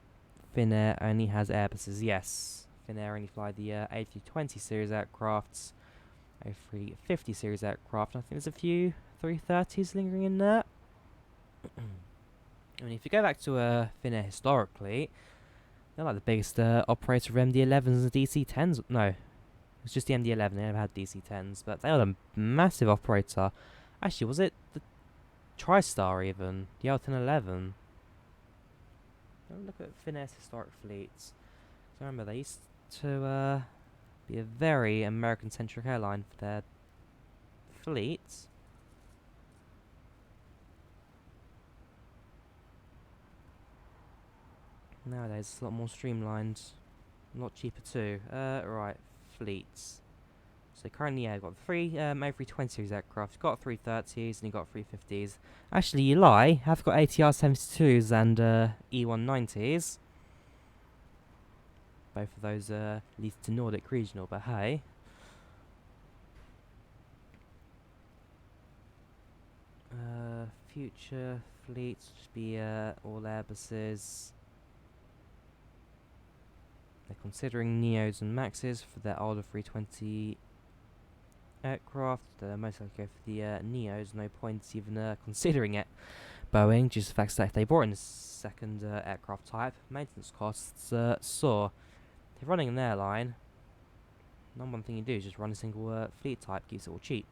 Finnair only has Airbuses, yes. Finnair only fly the A320 series aircrafts, A350 series aircraft. I think there's a few 330s lingering in there. I mean, if you go back to Finnair historically, they're like the biggest operator of MD-11s and DC-10s. No, it was just the MD-11. They never had DC-10s, but they were a massive operator. Actually, was it the TriStar even? The L1011? Look at Finnair's historic fleets. So remember, they used to be a very American-centric airline for their fleets. Nowadays, it's a lot more streamlined, a lot cheaper too. Right, fleets. So currently, yeah, I've got three A320 series aircraft. You've got 330s and you've got 350s. Actually, you lie. I've got ATR 72s and E190s. Both of those lead to Nordic regional, but hey. Future fleets should be all Airbuses. They're considering Neos and Maxes for their older 320 aircraft. Most likely go for the Neos. No point even considering it. Boeing, due to the fact that if they brought in a second aircraft type, maintenance costs soar. If you're running an airline, number one thing you do is just run a single fleet type, keeps it all cheap.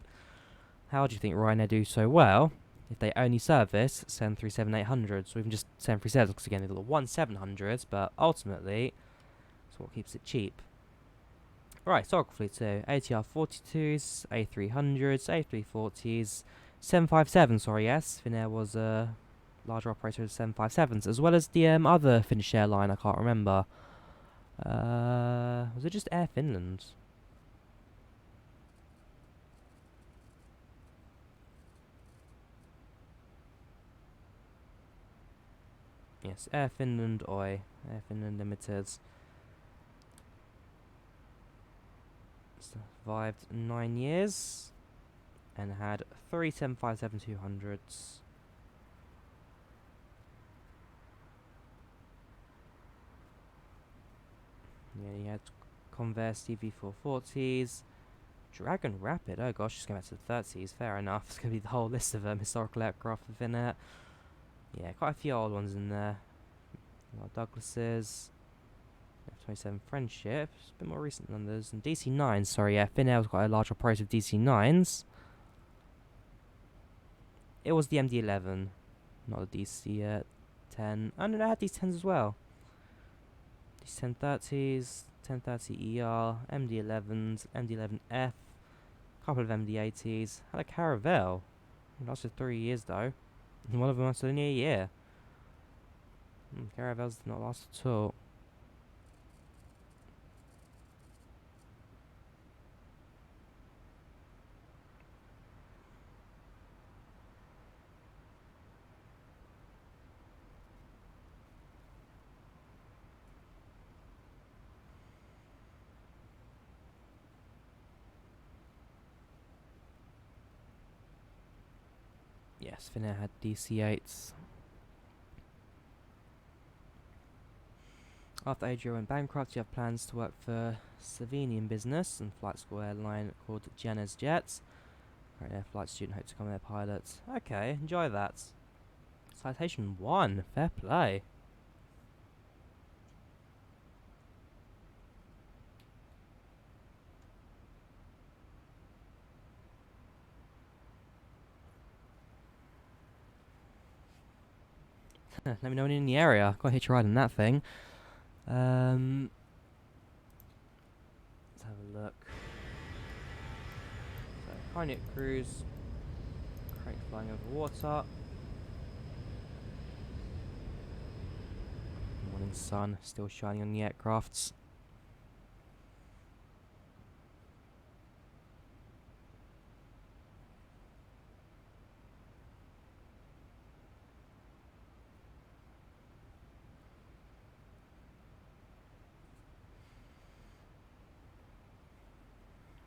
How do you think Ryanair do so well if they only service 737-800s, or even just 737s? Because again, they've got the 1700s, but ultimately, it's what keeps it cheap. Right, historical fleet too. ATR 42s, A300s, A340s, 757, sorry, yes. Finnair was a larger operator of 757s, as well as the other Finnish airline, I can't remember. Was it just Air Finland? Yes, Air Finland Oy. Air Finland Limited. Survived 9 years and had 3 757-200s. Yeah, he had Converse CV440s. Dragon Rapid, oh gosh, just going back to the 30s, fair enough. It's going to be the whole list of historical aircraft within it. Yeah, quite a few old ones in there. A lot of Douglases. F-27 Friendship, it's a bit more recent than those. And DC-9s, sorry, yeah, Finnair's got a large operator of DC-9s. It was the MD-11, not the DC-10. Oh no, I had DC-10s as well. DC-1030s, 1030ER, MD-11s, MD-11F, couple of MD-80s. Had a Caravelle. It lasted 3 years though. And one of them lasted only a year. Caravelles did not last at all. Yes, Finnair had DC-8s. After Adria went bankrupt, you have plans to work for Slovenian business and flight school airline called Janez Jets. Ryanair flight student, hope to become their pilot. Okay, enjoy that. Citation 1, fair play. Let me know when you're in the area. Got to hitch a ride on that thing. Let's have a look. So, Pioneer Cruise. Crate flying over water. Morning sun still shining on the aircrafts.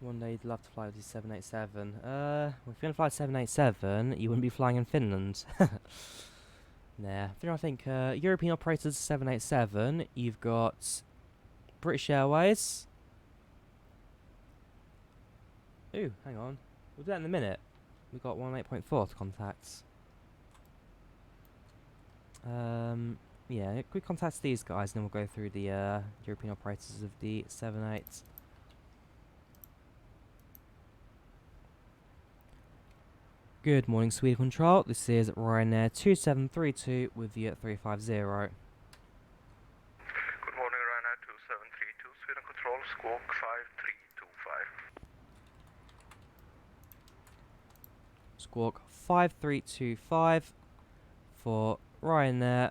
One day you'd love to fly with the 787. If you're going to fly 787, you wouldn't be flying in Finland. Nah. I think European operators 787, you've got British Airways. Ooh, hang on. We'll do that in a minute. We've got 1.8.4 to contact. Yeah, quick contact these guys and then we'll go through the European operators of the 78. Good morning, Sweden Control. This is Ryanair 2732 with you at 350. Good morning, Ryanair 2732, Sweden Control, squawk 5325. Squawk 5325 for Ryanair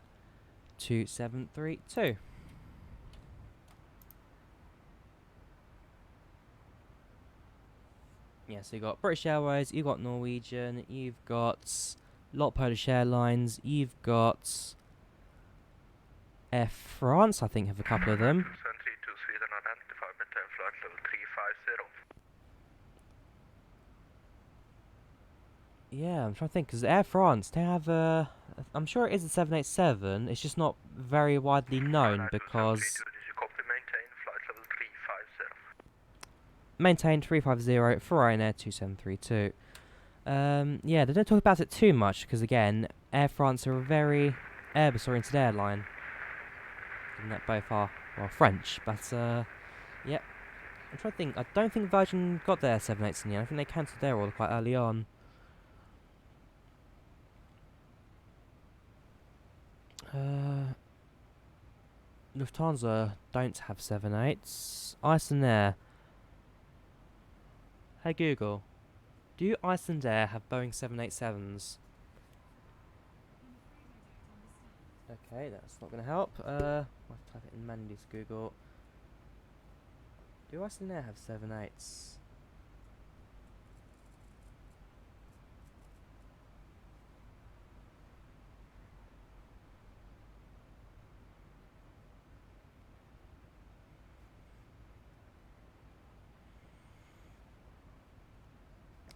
2732. Yeah, so you've got British Airways, you've got Norwegian, you've got a lot of Polish Airlines, you've got Air France, I think, have a couple of them. 2732 Sweden, identified maintain flight level 350. Yeah, I'm trying to think, because Air France, they have a... I'm sure it is a 787, it's just not very widely known because... Did you copy maintain flight level 350? Maintained 350 for Ryanair 2732. Yeah, they don't talk about it too much because again, Air France are a very Airbus-oriented airline. Given that both are, well, French, but yep. I'm trying to think. I don't think Virgin got their 78s in the end. I think they cancelled their order quite early on. Lufthansa don't have 78s. Icelandair. Hey Google, Do Icelandair have Boeing 787s? Okay, that's not going to help. I'll type it in manually to Google. Do Icelandair have 7.8s?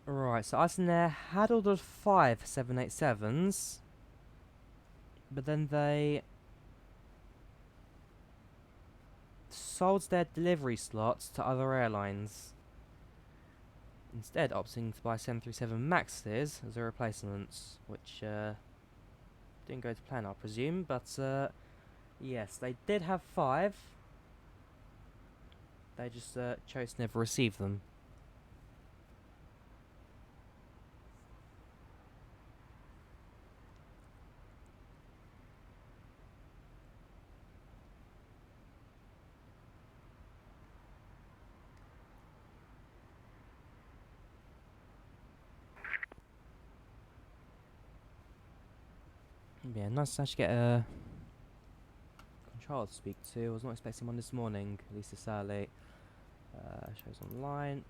Right, so Icelandair had ordered 5 787s, but then they sold their delivery slots to other airlines, instead opting to buy 737 Maxes as their replacements, which didn't go to plan, I presume, but yes, they did have 5, they just chose to never receive them. Yeah, nice to actually get a controller to speak to. I was not expecting one this morning, at least this early. Shows online.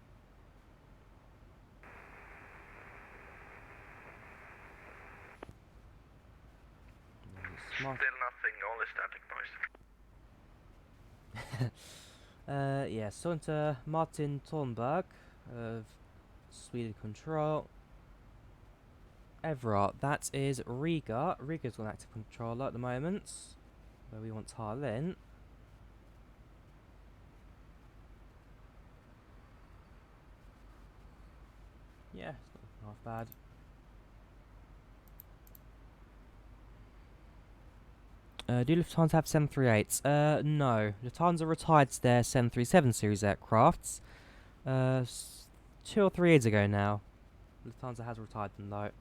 Smart. Still nothing, only static noise. Yeah, so to Martin Thornberg of Sweden Control. Everard, that is Riga. Riga's got an active controller at the moment, where we want Tallinn. Yeah, it's not half bad. Do Lufthansa have 738s? No. Lufthansa retired their 737 series aircrafts 2 or 3 years ago now. Lufthansa has retired them though.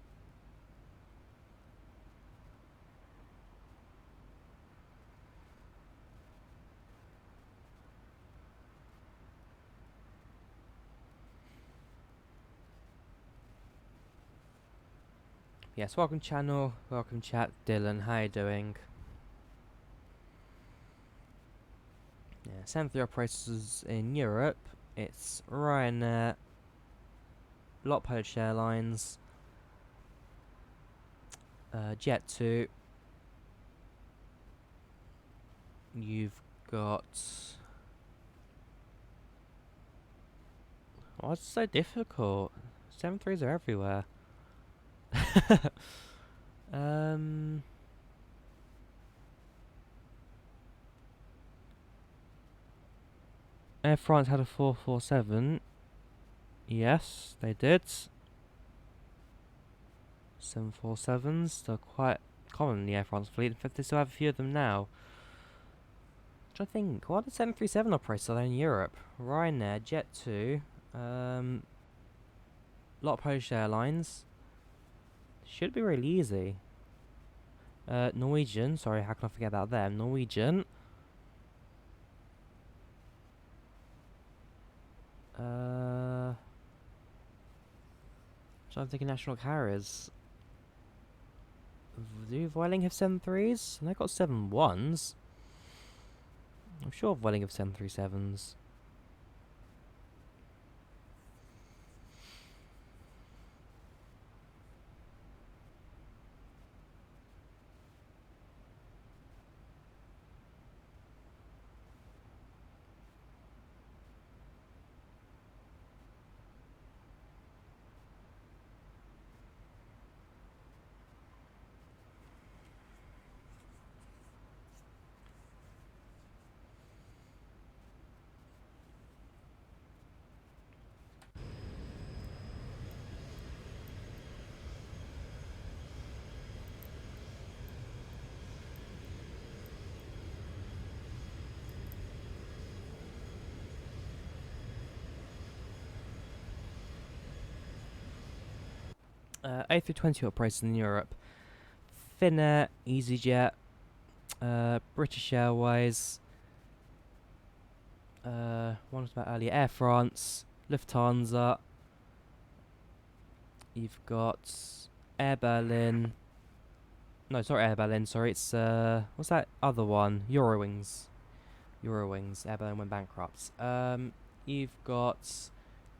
Yes, welcome channel, welcome chat, Dylan, how you doing? Yeah, 73 operators in Europe, it's Ryanair, lot Polish Airlines, Jet2, you've got... Oh, it's so difficult, 73s are everywhere. Air France had a 447. Yes, they did. 747s, they're quite common in the Air France fleet. In fact, they still have a few of them now. I think, what are the 737 operators are there in Europe? Ryanair, Jet2, lot of Polish Airlines. Should be really easy. Norwegian, sorry, how can I forget about them? Norwegian. So I'm thinking national carriers. Do Vueling have 7.3s? And they got 7.1s. I'm sure Vueling have 7.37s. A320 operators in Europe. Finnair, EasyJet, British Airways, one was about earlier, Air France, Lufthansa, You've got Air Berlin. No, it's not Air Berlin, sorry, it's what's that other one? Eurowings. Eurowings. Air Berlin went bankrupt. You've got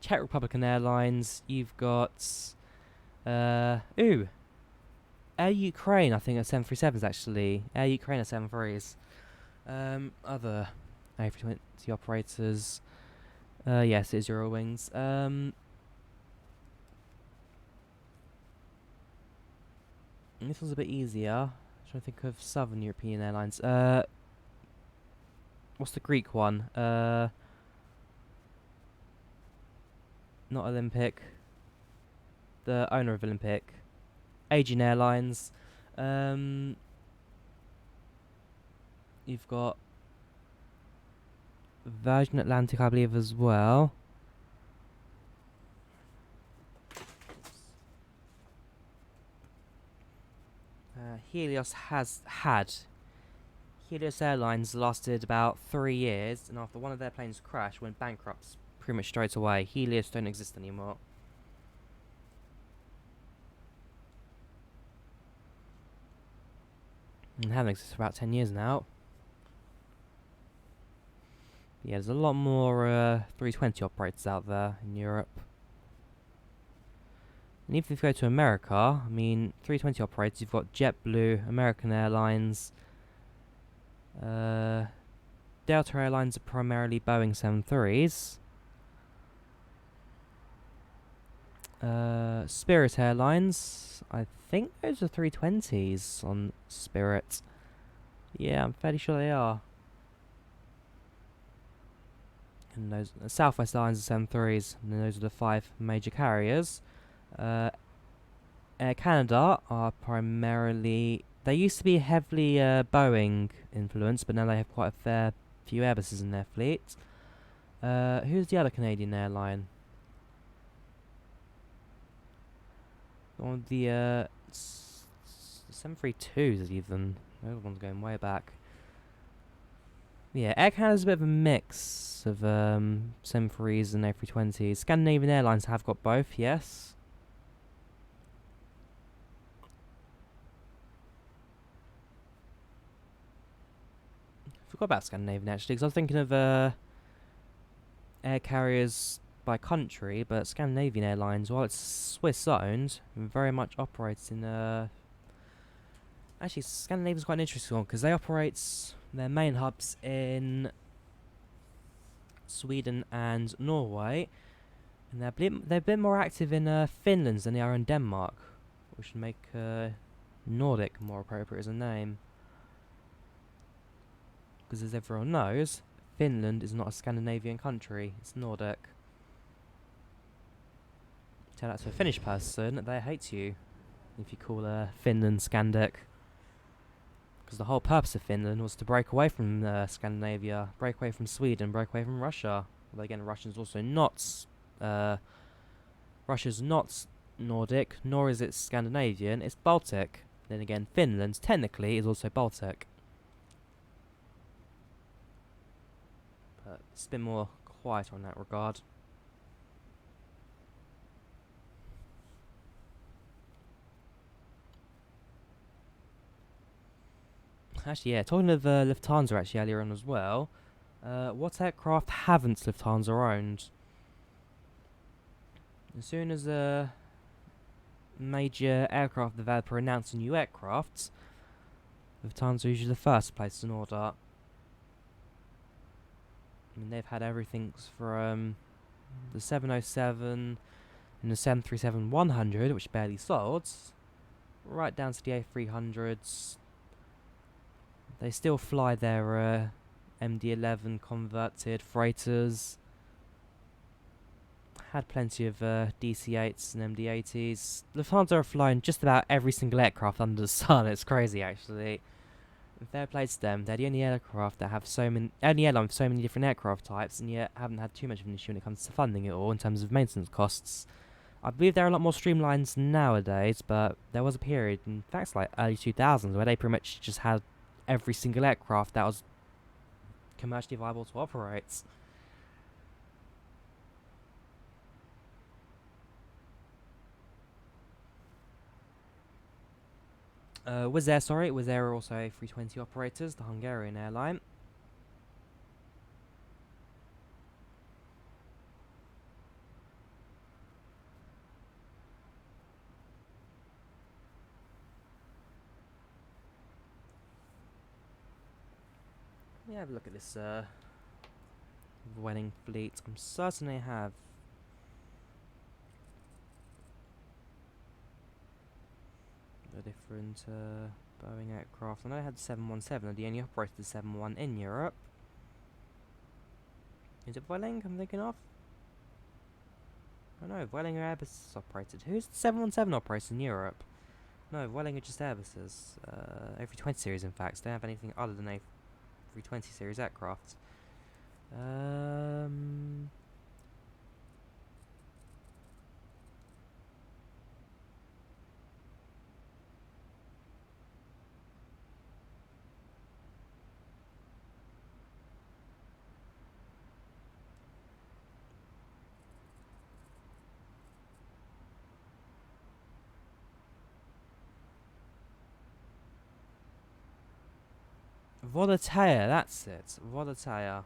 Czech Republican Airlines. You've got Air Ukraine, I think, are 737s actually. Air Ukraine are 73s. Other A320 operators. Yes, it is Eurowings. This one's a bit easier. I'm trying to think of Southern European airlines. What's the Greek one? Not Olympic. The owner of Olympic. Aegean Airlines. You've got Virgin Atlantic, I believe, as well. Helios Airlines lasted about 3 years, and after one of their planes crashed, went bankrupt pretty much straight away. Helios don't exist anymore. And haven't existed for about 10 years now. Yeah, there's a lot more 320 operators out there in Europe. And even if you go to America, I mean, 320 operators, you've got JetBlue, American Airlines. Delta Airlines are primarily Boeing 73s. Spirit Airlines, I think those are 320s on Spirit. Yeah, I'm fairly sure they are. And those Southwest Airlines are 73s, and those are the 5 major carriers. Air Canada are primarily... They used to be heavily Boeing influenced, but now they have quite a fair few Airbuses in their fleet. Who's the other Canadian airline? One of the 732s even. The other one's going way back. Yeah, Air Canada's a bit of a mix of 737s and A320s. Scandinavian Airlines have got both, yes. Forgot about Scandinavian actually, because I was thinking of air carriers by country, but Scandinavian Airlines, while it's Swiss owned, very much operates in actually Scandinavia's quite an interesting one because they operate their main hubs in Sweden and Norway, and they're a bit more active in Finland than they are in Denmark, which should make Nordic more appropriate as a name. Because as everyone knows, Finland is not a Scandinavian country, it's Nordic. Tell that to a Finnish person, they hate you if you call Finland Scandic. Because the whole purpose of Finland was to break away from Scandinavia, break away from Sweden, break away from Russia. Although again, Russia's not Nordic, nor is it Scandinavian, it's Baltic. Then again, Finland technically is also Baltic. But it's a bit more quiet on that regard. Actually, yeah, talking of Lufthansa actually earlier on as well, what aircraft haven't Lufthansa owned? As soon as a major aircraft developer announces new aircraft, Lufthansa are usually the first place an order. I mean, they've had everything from the 707 and the 737-100, which barely sold, right down to the A300s. They still fly their MD-11 converted freighters. Had plenty of DC-8s and MD-80s. Lufthansa are flying just about every single aircraft under the sun. It's crazy, actually. Fair play to them. They're the only aircraft that have only airline with so many different aircraft types, and yet haven't had too much of an issue when it comes to funding it all in terms of maintenance costs. I believe they're a lot more streamlined nowadays, but there was a period, in fact, like early 2000s, where they pretty much just had every single aircraft that was commercially viable to operate. Wizz Air, sorry, Wizz Air are also A320 operators, the Hungarian airline. Let me have a look at this Vueling fleet. I'm certain they have the different Boeing aircraft. I know they had the 717, they're the only operated the 71 in Europe. Is it Vueling I'm thinking of? Oh no, Vueling are Airbus operated. Who's the 717 operated in Europe? No, Vueling are just Airbuses. A320 series in fact, so they don't have anything other than A320 series aircraft. Volotea, that's it. Volotea.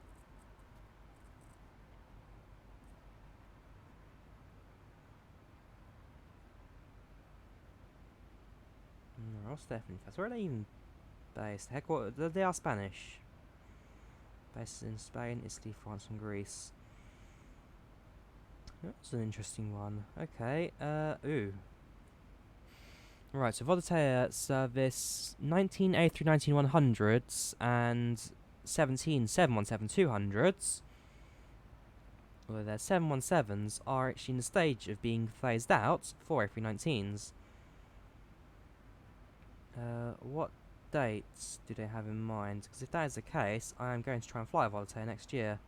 No, Stephanie. That's where are they even based? Headquarters. They are Spanish. Based in Spain, Italy, France, and Greece. That's an interesting one. Okay. Ooh. Right, so Volotea service 19 A319-100s and 17 717-200s. Although their 717s are actually in the stage of being phased out for A319s. What dates do they have in mind? Because if that is the case, I am going to try and fly a Volotea next year.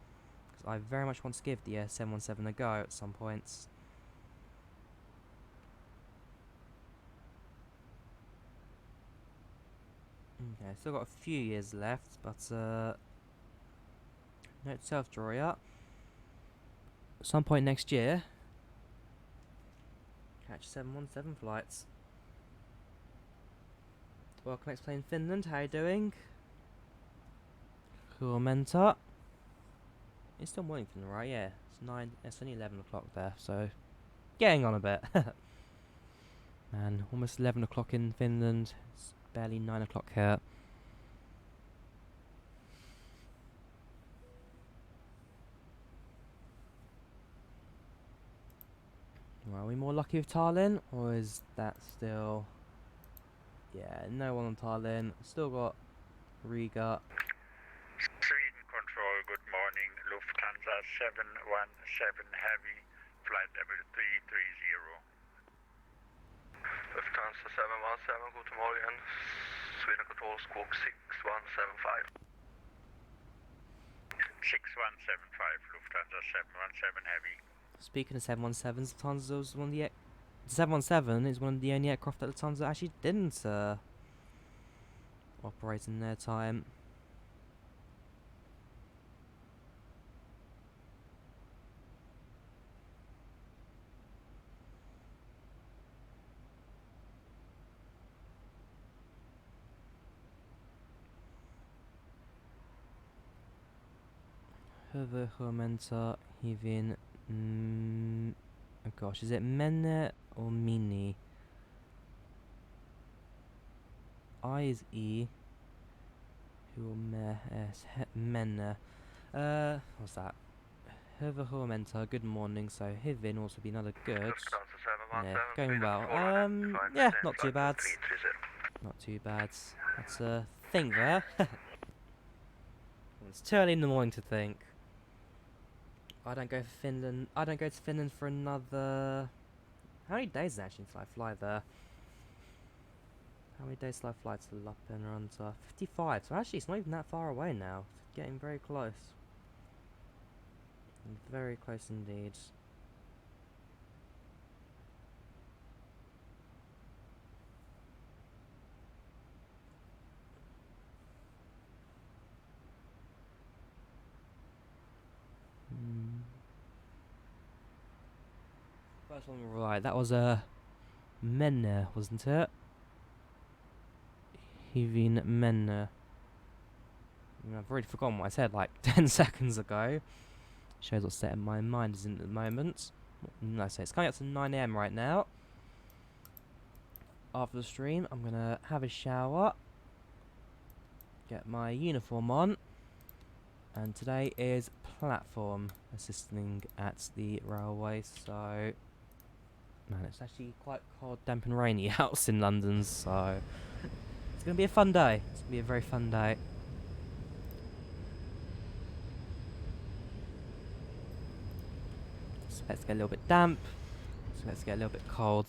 Because I very much want to give the 717 a go at some points. Okay, still got a few years left, but note to self, Drawyah. At some point next year, catch 717 flights. Welcome, Explain Finland. How you doing? Commenta. It's still morning Finland, right? Yeah, it's 9. It's only 11 o'clock there, so getting on a bit. Man, almost 11 o'clock in Finland. It's barely 9 o'clock here. Well, are we more lucky with Tallinn, or is that still... Yeah, no one on Tallinn. Still got Riga. Sweden Control, good morning. Lufthansa 717 Heavy, flight level 330. Lufthansa 717, guten Morgen. Sweden Control, squawk 6175. 6175, Lufthansa 717 Heavy. Speaking of 717s, Lufthansa was one of the... 717 is one of the only aircraft that Lufthansa actually didn't operate in their time. Huvudkommentar hyvin... oh gosh, is it Menne or Mini? I is E. Menne. What's that? Huvudkommentar, good morning. So Hivin also be another good. Yeah, going well. Yeah, not too bad. Not too bad. That's a thing there. It's too early in the morning to think. I don't go for Finland. I don't go to Finland for another... How many days actually until I fly there? How many days till I fly to Lappeenranta? 55. So actually, it's not even that far away now. It's getting very close. Very close indeed. First one right, that was a Menne, wasn't it? Men. I've already forgotten what I said like 10 seconds ago. Shows what state of my mind is in at the moment. Like I say, it's coming up to 9 AM right now. After the stream, I'm gonna have a shower, get my uniform on, and today is platform assisting at the railway, so man, it's actually quite cold, damp and rainy out in London, so it's gonna be a fun day. It's gonna be a very fun day. Expect to get a little bit damp, expect to get a little bit cold.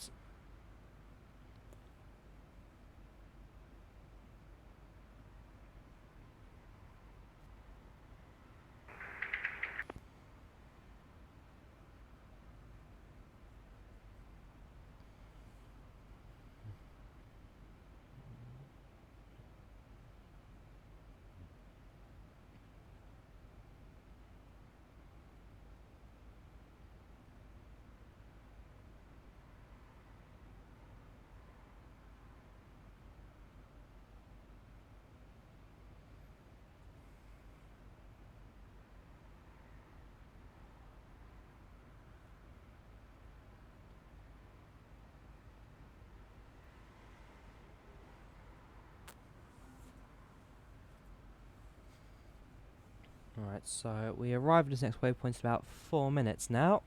Alright, so we arrive at this next waypoint in about 4 minutes now.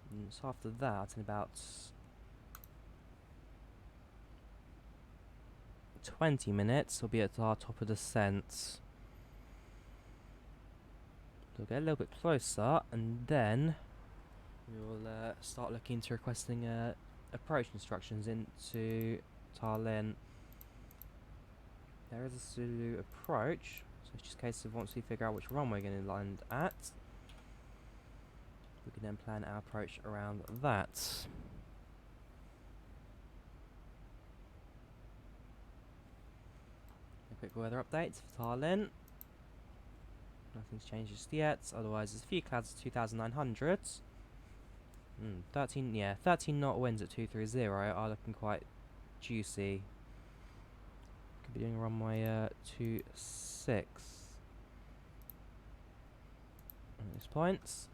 And so after that, in about 20 minutes, we'll be at our top of descent. So we'll get a little bit closer, and then we'll start looking into requesting approach instructions into Tallinn. There is a Zulu approach, so it's just a case of once we figure out which runway we're going to land at, we can then plan our approach around that. A quick weather update for Tallinn. Nothing's changed just yet, otherwise there's a few clouds at 2,900. 13 knot winds at 230 are looking quite juicy. Could be doing runway 26 at this point.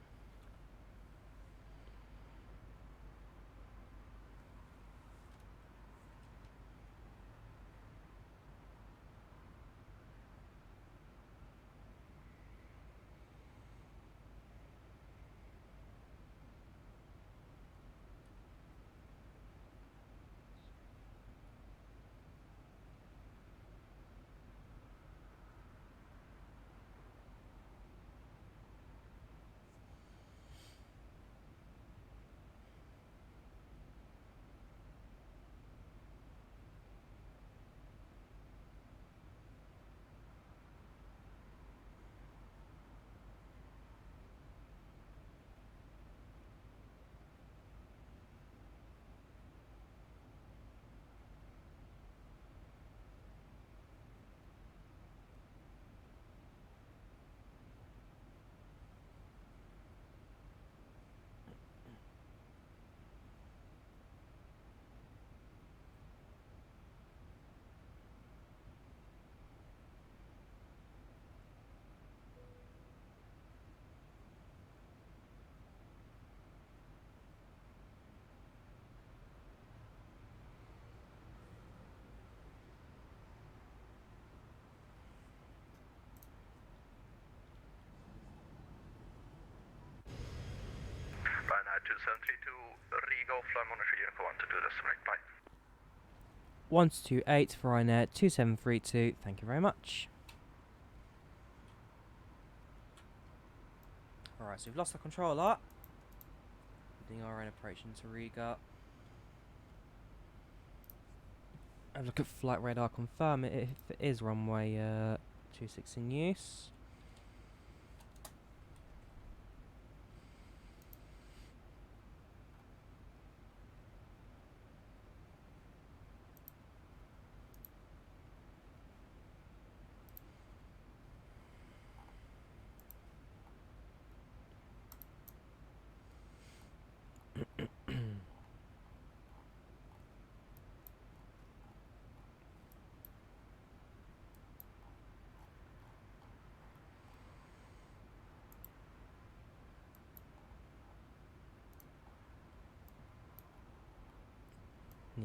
Ryanair 2732, Riga offline monitor Unico 1 to do this right, bye. 1228 for Ryanair 2732, thank you very much. Alright, so we've lost the controller. Doing our own approach into Riga. Have a look at flight radar, confirm it if it is runway 26 in use.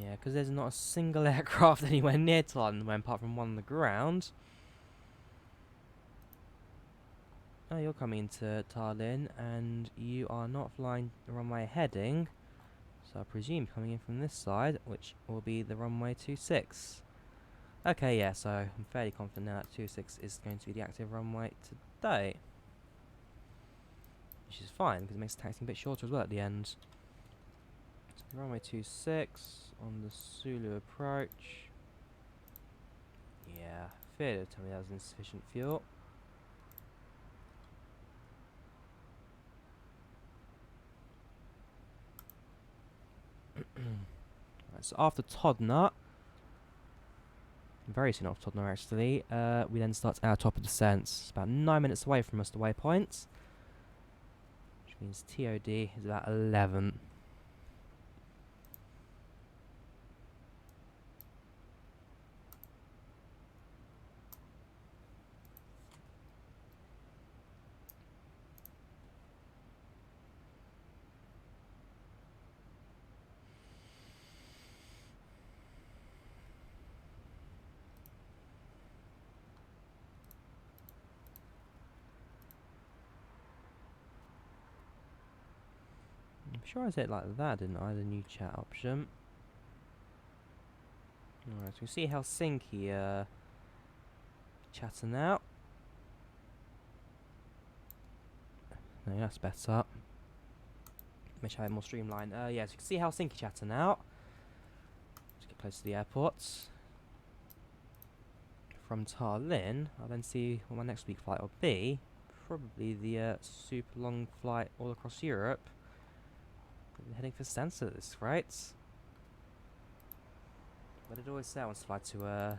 Yeah, because there's not a single aircraft anywhere near Tallinn, apart from one on the ground. Oh, you're coming to Tallinn, and you are not flying the runway heading. So I presume coming in from this side, which will be the runway 26. Okay, yeah, so I'm fairly confident now that 26 is going to be the active runway today. Which is fine, because it makes the taxiing a bit shorter as well at the end. So runway 26 on the Sulu approach. Yeah, fear to tell me that was insufficient fuel. Right, so after Todna, very soon after Todna actually, we then start our top of descent. It's about 9 minutes away from us, the waypoint. Which means TOD is about 11. I'm sure I said it like that, didn't I? The new chat option. Alright, so we see Helsinki chatting out. No, that's better. Make sure I have more streamlined. Yeah, so you can see Helsinki chatting out. Just get close to the airport. From Tallinn, I'll then see what my next week flight will be. Probably the super long flight all across Europe. I'm heading for Stanford at this rate. But it always say I want to fly to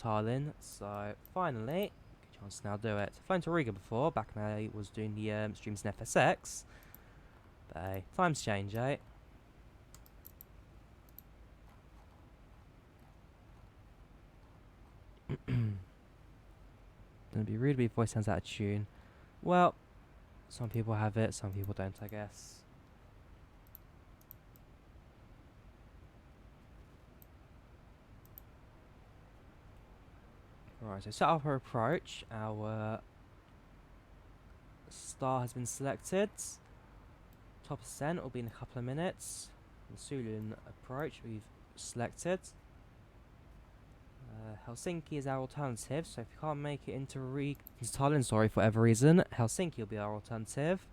Tallinn, so finally, good chance to now do it. I've flown to Riga before, back when I was doing the streams in FSX. But hey, times change, eh? Don't be rude if your voice sounds out of tune. Well, some people have it, some people don't, I guess. Right, so set up our approach. Our star has been selected. Top ascent will be in a couple of minutes. The Sulian approach we've selected. Helsinki is our alternative, so if you can't make it into Tallinn, sorry, for whatever reason, Helsinki will be our alternative.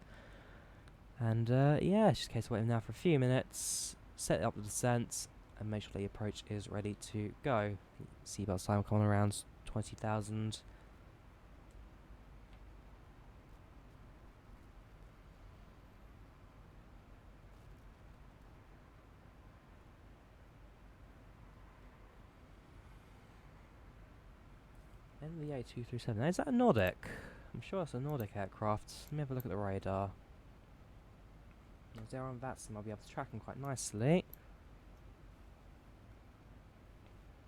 And yeah, it's just a case of waiting now for a few minutes, set up the descent, and make sure the approach is ready to go. Seatbelt time coming around 20,000. NVA237. Is that a Nordic? I'm sure it's a Nordic aircraft. Let me have a look at the radar. If they're on VATSIM, I'll be able to track them quite nicely.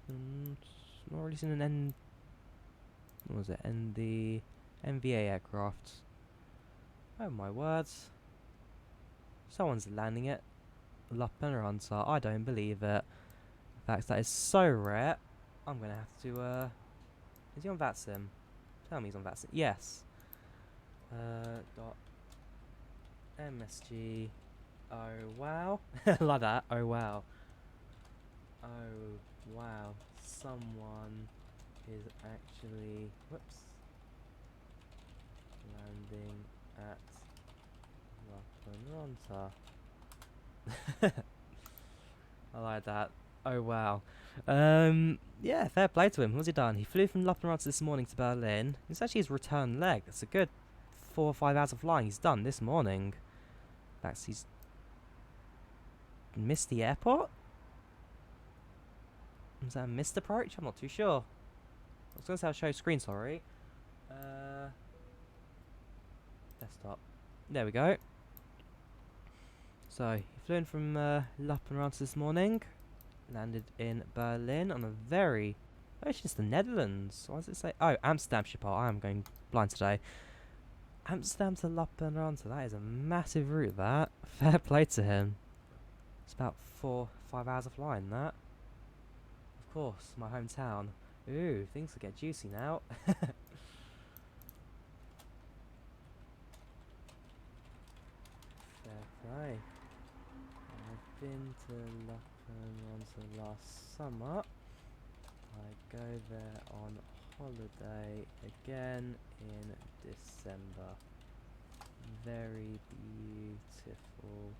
Not really seen an what was it? The NVA aircraft. Oh my words. Someone's landing it. Lappeenranta. I don't believe it. In fact, that is so rare. I'm gonna have to is he on VATSIM? Tell me he's on VATSIM. Yes. Dot MSG. Oh wow. Like that. Oh wow. Oh wow. Someone is actually landing at Lappeenranta. I like that. Oh wow. Yeah, fair play to him. What's he done? He flew from Lappeenranta this morning to Berlin. It's actually his return leg. That's a good 4 or 5 hours of flying he's done this morning. In fact, he's missed the airport? Was that a missed approach? I'm not too sure. I was going to say I'll show screen, sorry. Desktop. There we go. So, he flew in from Lappeenranta this morning. Landed in Berlin on a very... Oh, it's just the Netherlands. What does it say? Oh, Amsterdam Schiphol. I am going blind today. Amsterdam to Lappeenranta. That is a massive route, that. Fair play to him. It's about 4-5 hours of flying, that. Of course, my hometown. Ooh, things will get juicy now. Fair play. I've been to Lappeenranta last summer. I go there on holiday again in December. Very beautiful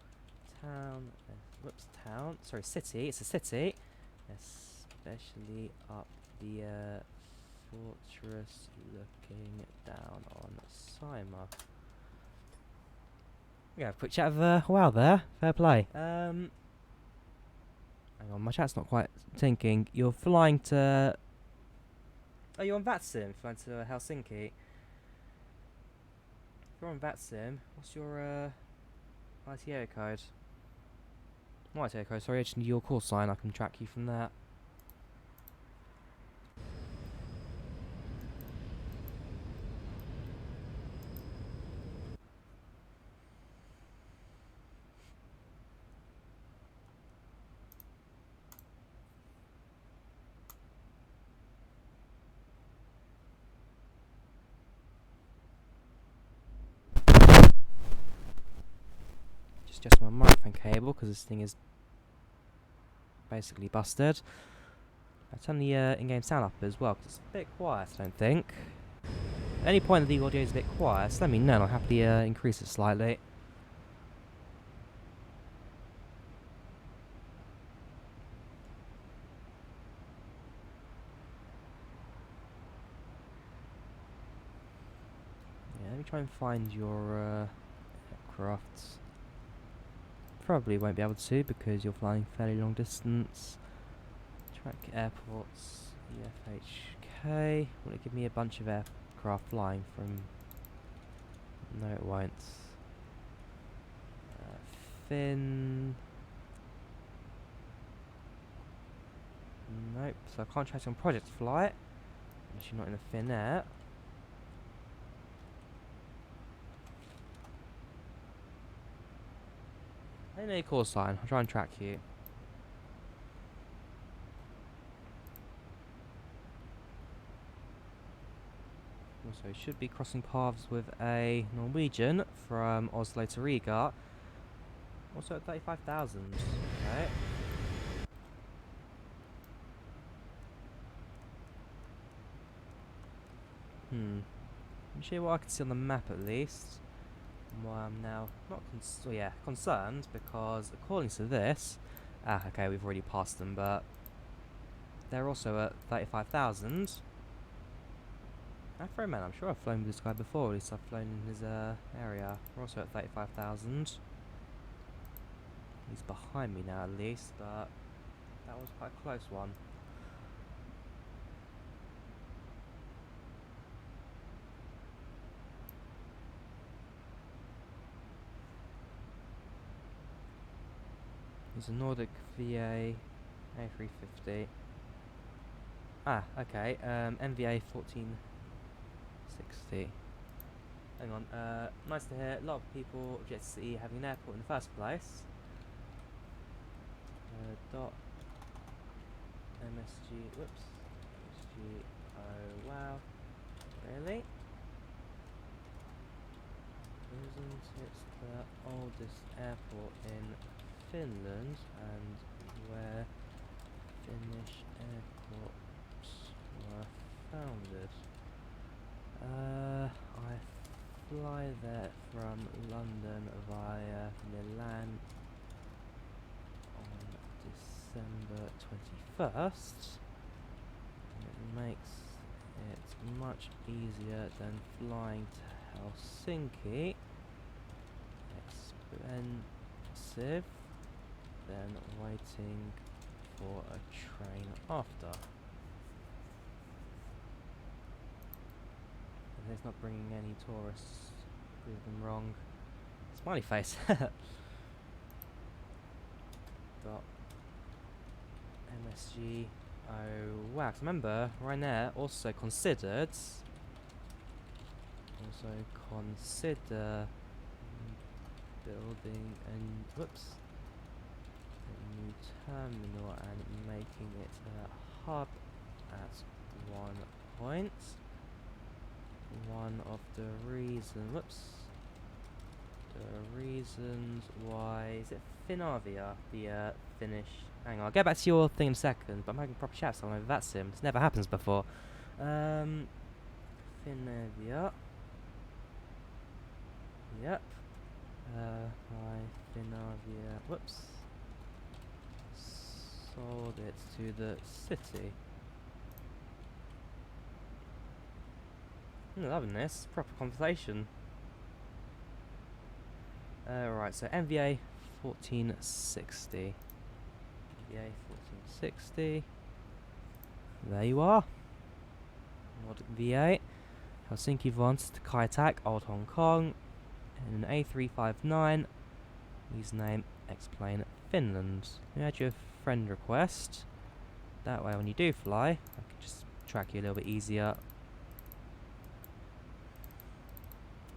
town. Whoops, town. Sorry, city. It's a city. Especially up the fortress looking down on Sima. Yeah, quick chat of wow there. Fair play. Hang on, my chat's not quite syncing. You're flying to... Oh, you're on VATSIM, flying to Helsinki. If you're on VATSIM, what's your ITO code? Not ITO code, sorry, I just need your call sign. I can track you from that. Just my microphone cable because this thing is basically busted. I turn the in-game sound up as well because it's a bit quiet, I don't think. At any point that the audio is a bit quiet, just let me know and I'll happily increase it slightly. Yeah, let me try and find your aircraft. Probably won't be able to because you're flying fairly long distance. Track airports, EFHK. Will it give me a bunch of aircraft flying from... No, it won't. Fin... Nope, so I can't try some project flight. Unless you're not in the Fin Air. I know your call sign. I'll try and track you. Also, should be crossing paths with a Norwegian from Oslo to Riga. Also at 35,000. Okay. Let me show you what I can see on the map at least. Why I'm now not concerned because according to this, okay, we've already passed them, but they're also at 35,000. Afro man, I'm sure I've flown with this guy before. At least I've flown in his area. We're also at 35,000. He's behind me now, at least, but that was quite a close one. There's a Nordic VA A350. Okay. NVA 1460. Hang on. Nice to hear. A lot of people object to see having an airport in the first place. Dot MSG. Whoops. MSG. Oh wow. Really? Isn't it the oldest airport in Finland and where Finnish airports were founded? I fly there from London via Milan on December 21st. It makes it much easier than flying to Helsinki. Expensive than waiting for a train after. And it's not bringing any tourists. Prove them wrong. Smiley face. Dot MSG. Oh wow! 'Cause remember, Ryanair also consider building a new terminal and making it a hub at one point. One of the reasons why is it Finavia, the Finnish. Hang on, I'll get back to your thing in a second, but I'm having proper chats on my VATSIM. This never happens before. Finavia. Yep. Hi, Finavia. Whoops. Sold it to the city. I'm loving this. Proper conversation. Right, so NVA 1460. NVA 1460. There you are. Nordic V8. Helsinki Vons to Kai Tak, Old Hong Kong. And an A359. Username Explain Finland. You add your friend request. That way when you do fly, I can just track you a little bit easier.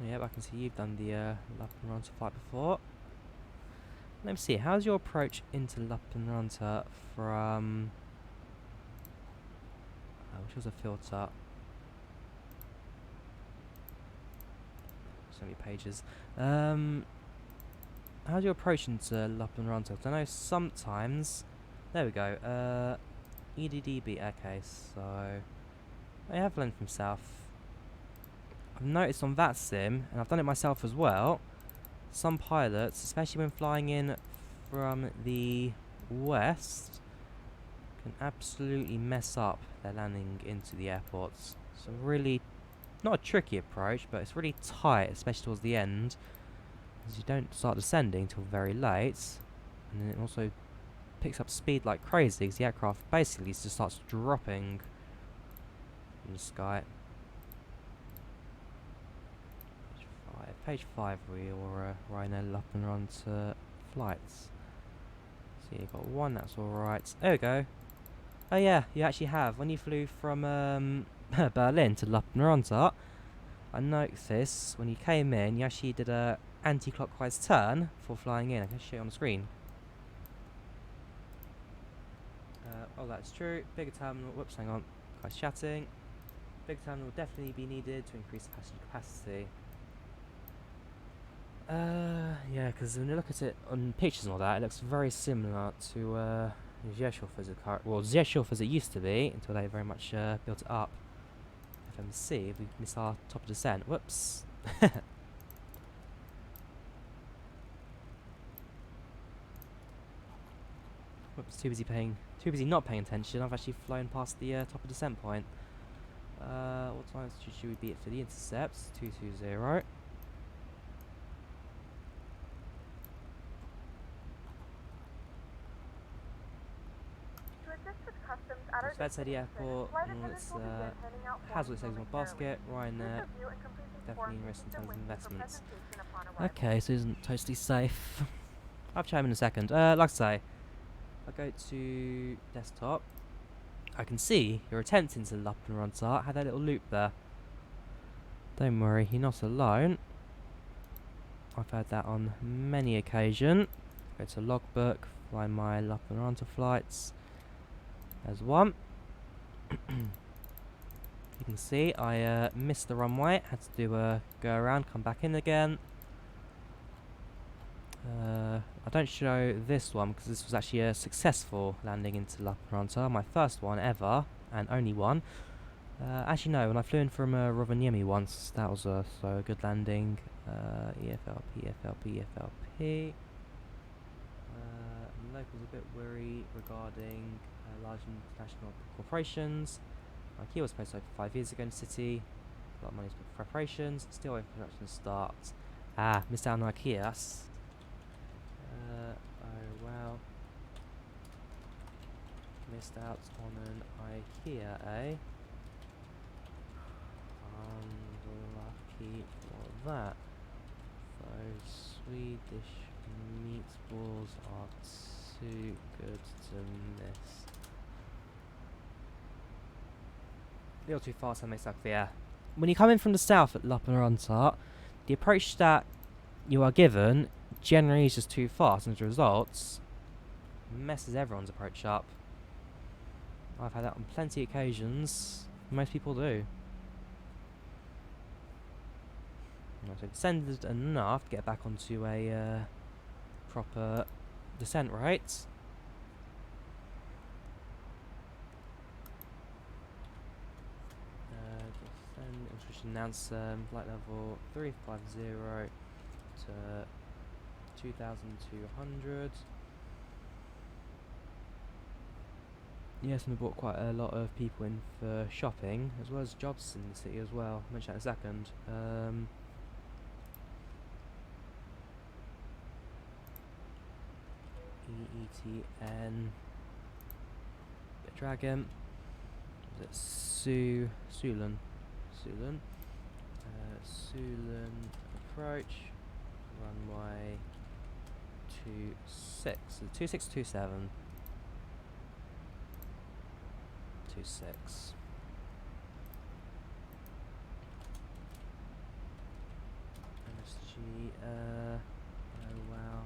Yep, I can see you've done the Lappeenranta flight before. Let me see, how's your approach into Lappeenranta from... which was a filter? So many pages. How's your approach into Lappeenranta? 'Cause I know sometimes... There we go. EDDB, okay, so... I have flown from south. I've noticed on VATSIM, and I've done it myself as well, some pilots, especially when flying in from the west, can absolutely mess up their landing into the airports. It's a really, not a tricky approach, but it's really tight, especially towards the end, as you don't start descending till very late, and then it also picks up speed like crazy, because the aircraft basically just starts dropping in the sky. Page 5 for your Ryanair Lappeenranta flights. So you got one, that's alright. There we go. Oh yeah, you actually have. When you flew from Berlin to Lappeenranta, I noticed this. When you came in, you actually did a anti-clockwise turn before flying in. I can show you on the screen. Oh, that's true. Bigger terminal. Whoops, hang on. Guys chatting. Bigger terminal will definitely be needed to increase passenger capacity. Yeah, because when you look at it on pictures and all that, it looks very similar to Rzeszów as a car. Well, Rzeszów as it used to be until they very much built it up. FMC, if we miss our top of descent. Whoops. Whoops. Too busy not paying attention. I've actually flown past the top of descent point. What time should we be at for the intercepts? 220. Let's head to the airport. Let's hazard this exit basket. Ryanair definitely invests in terms of investments. Okay, so isn't totally safe. I'll chat him in a second. Like I say, I go to desktop. I can see you're attempting to Lappeenranta. Had that little loop there. Don't worry, you're not alone. I've had that on many occasions. Go to logbook, find my Lappeenranta flights. There's one. You can see I missed the runway, had to do a go around, come back in again. I don't show this one because this was actually a successful landing into Lappeenranta, my first one ever, and only one. Actually no, when I flew in from Rovaniemi once, that was so a good landing. EFLP. Locals a bit worried regarding large international corporations. IKEA was supposed to open 5 years ago in the city. A lot of money spent for preparations. Still waiting for production to start. Missed out on IKEA. Oh well. Missed out on an IKEA, eh? Unlucky for that. Those Swedish meatballs are too good to miss. A little too fast, that makes up for yeah. When you come in from the south at Lappeenranta, the approach that you are given generally is just too fast, and as a result, messes everyone's approach up. I've had that on plenty of occasions. Most people do. So descended enough to get back onto a proper descent rate. Descend, we should announce flight level 350 to 2,200. Yes, and we brought quite a lot of people in for shopping, as well as jobs in the city as well. I'll mention that in a second. EETN. Dragon. Is it Sulan? Sulan. Sulan approach. Runway 26. 2627. 26. MSG, oh wow.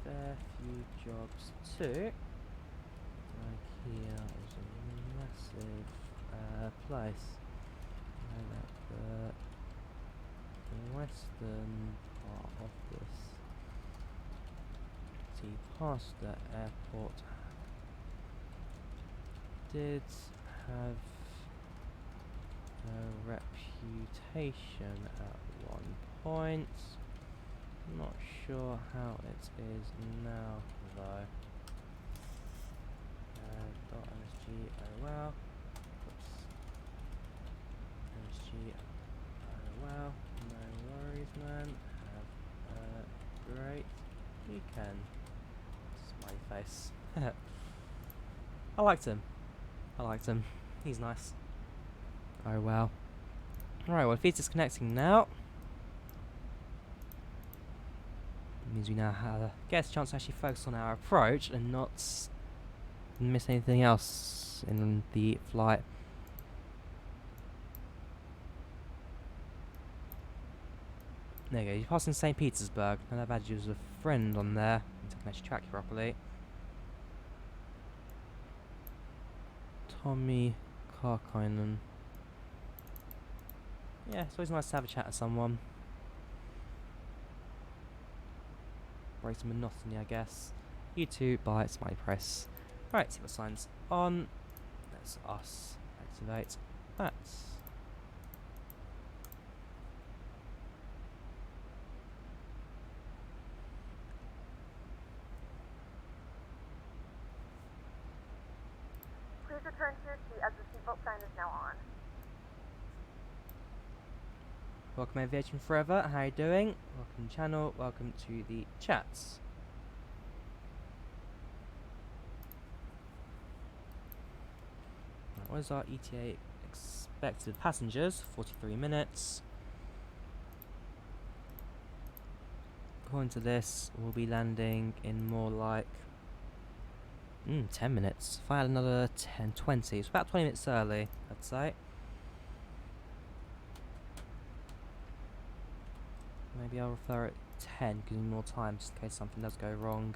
Fair few jobs too. IKEA is a massive place. And at the western part of this city, past the airport, did have a reputation at one point. Not sure how it is now though. .msg, oh wow. Oops. MSG, oh wow. No worries, man. Have a great weekend. Smiley face. I liked him. He's nice. Oh wow. Alright, well if he's disconnecting now, it means we now get a chance to actually focus on our approach and not miss anything else in the flight. There you go, you're passing St. Petersburg. Now that badge was a friend on there. So I can actually track you properly. Tommy Karkainen. Yeah, it's always nice to have a chat with someone. Break some monotony, I guess. You too, bye, it's my press. Right, see what signs on. That's us. Activate that. Please return to your seat as the seatbelt sign is now on. Welcome Aviation Forever, how are you doing? Welcome to the channel, welcome to the chats. Right, what is our ETA expected passengers? 43 minutes. According to this, we'll be landing in more like 10 minutes. If I had another 10, 20, it's about 20 minutes early, I'd say. Maybe I'll refer it 10, because we need more time, just in case something does go wrong.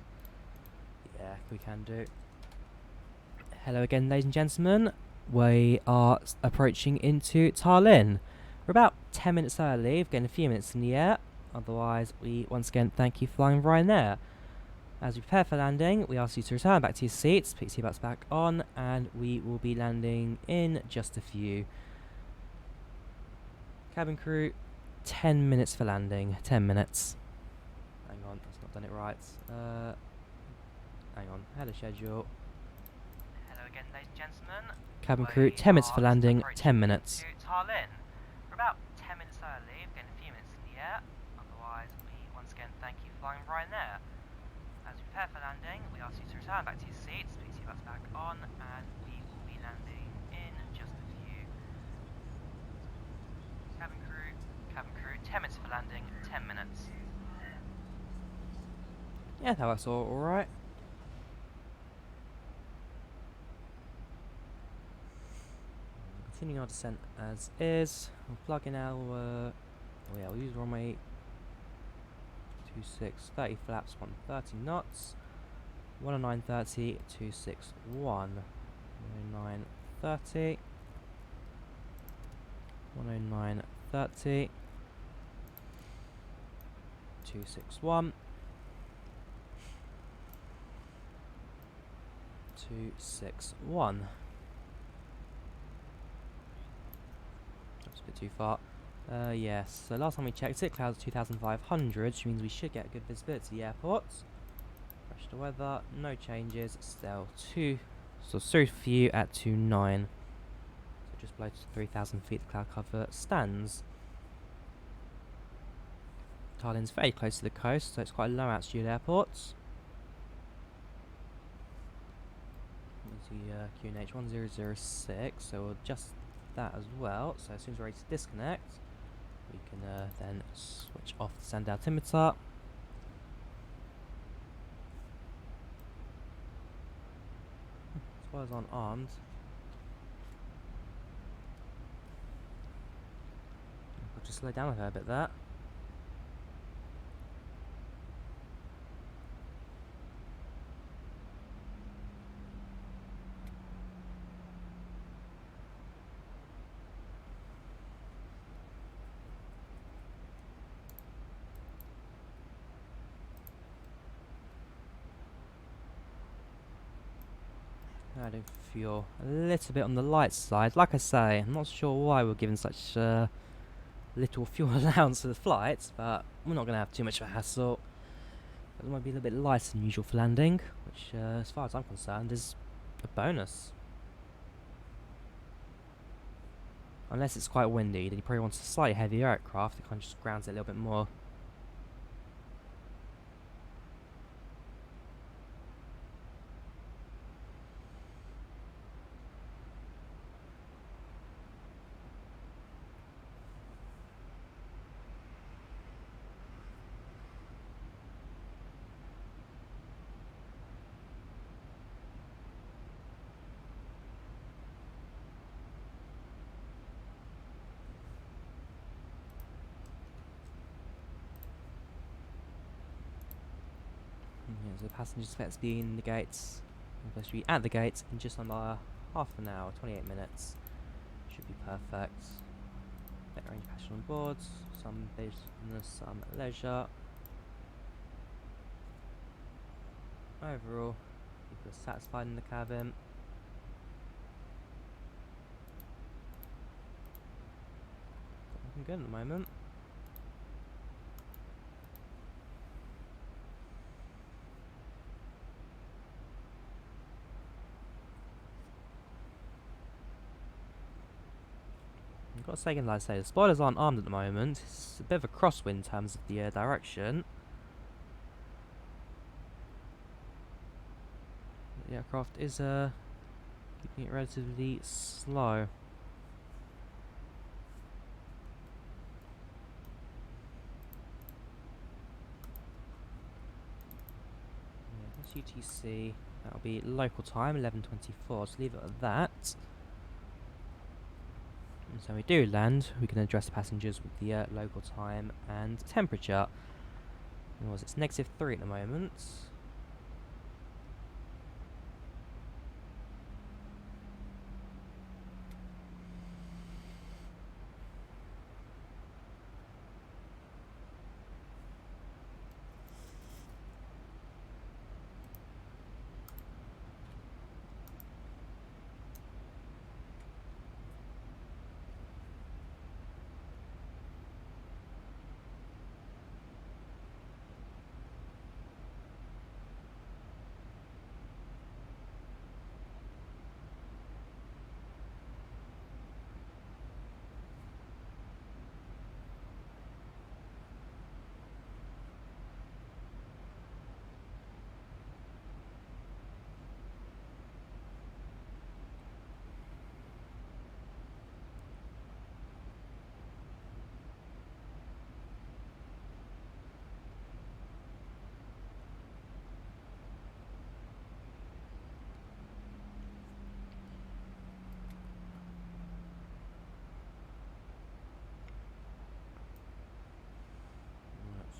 Yeah, we can do. Hello again, ladies and gentlemen. We are approaching into Tallinn. We're about 10 minutes early, we're getting a few minutes in the air. Otherwise, we once again thank you for flying Ryanair. As we prepare for landing, we ask you to return back to your seats, put your seatbelts back on, and we will be landing in just a few. Cabin crew, 10 minutes for landing. 10 minutes. Hang on, that's not done it right. Hang on, had a schedule. Hello again, ladies and gentlemen. Cabin crew, 10 minutes for landing. 10 minutes. To Tallinn. We're about 10 minutes early, we're getting a few minutes in the air. Otherwise, we once again thank you for flying Ryanair. As we prepare for landing, we ask you to return back to your seats, put your seatbelts back on, and we will be landing in just a few. Cabin crew, 10 minutes for landing, 10 minutes. Yeah, that works alright. Continuing our descent as is. We'll plug in our oh yeah, we'll use runway 26, 30 flaps, 130 knots. 109.30, 261. 109.30. 109.30. 261. 261. That's a bit too far. Yes, so last time we checked it, clouds 2,500, which means we should get good visibility to the airport. Fresh the weather, no changes, still 2. So surf view at 29. So just below 3,000 feet the cloud cover stands. Tallinn's very close to the coast, so it's quite a low altitude airport. The QNH 1006, so we'll adjust that as well. So as soon as we're ready to disconnect, we can then switch off the send altimeter. As well as unarmed. We'll just slow down a fair bit there. Adding fuel a little bit on the light side. Like I say, I'm not sure why we're given such little fuel allowance for the flights, but we're not going to have too much of a hassle. It might be a little bit lighter than usual for landing, which as far as I'm concerned is a bonus. Unless it's quite windy, then you probably want a slightly heavier aircraft that kind of just grounds it a little bit more. Yeah, so the passengers expect to be in the gates. Supposed to be at the gates in just under half an hour, 28 minutes. Should be perfect. Net range passenger on board, some business, some leisure. Overall, people are satisfied in the cabin. Looking good at the moment. I've got to say again, like I say, the spoilers aren't armed at the moment. It's a bit of a crosswind in terms of the direction. The aircraft is keeping it relatively slow. Yeah, that's UTC. That'll be local time, 11:24. So leave it at that. And so we do land, we can address the passengers with the local time and temperature. It's -3 at the moment.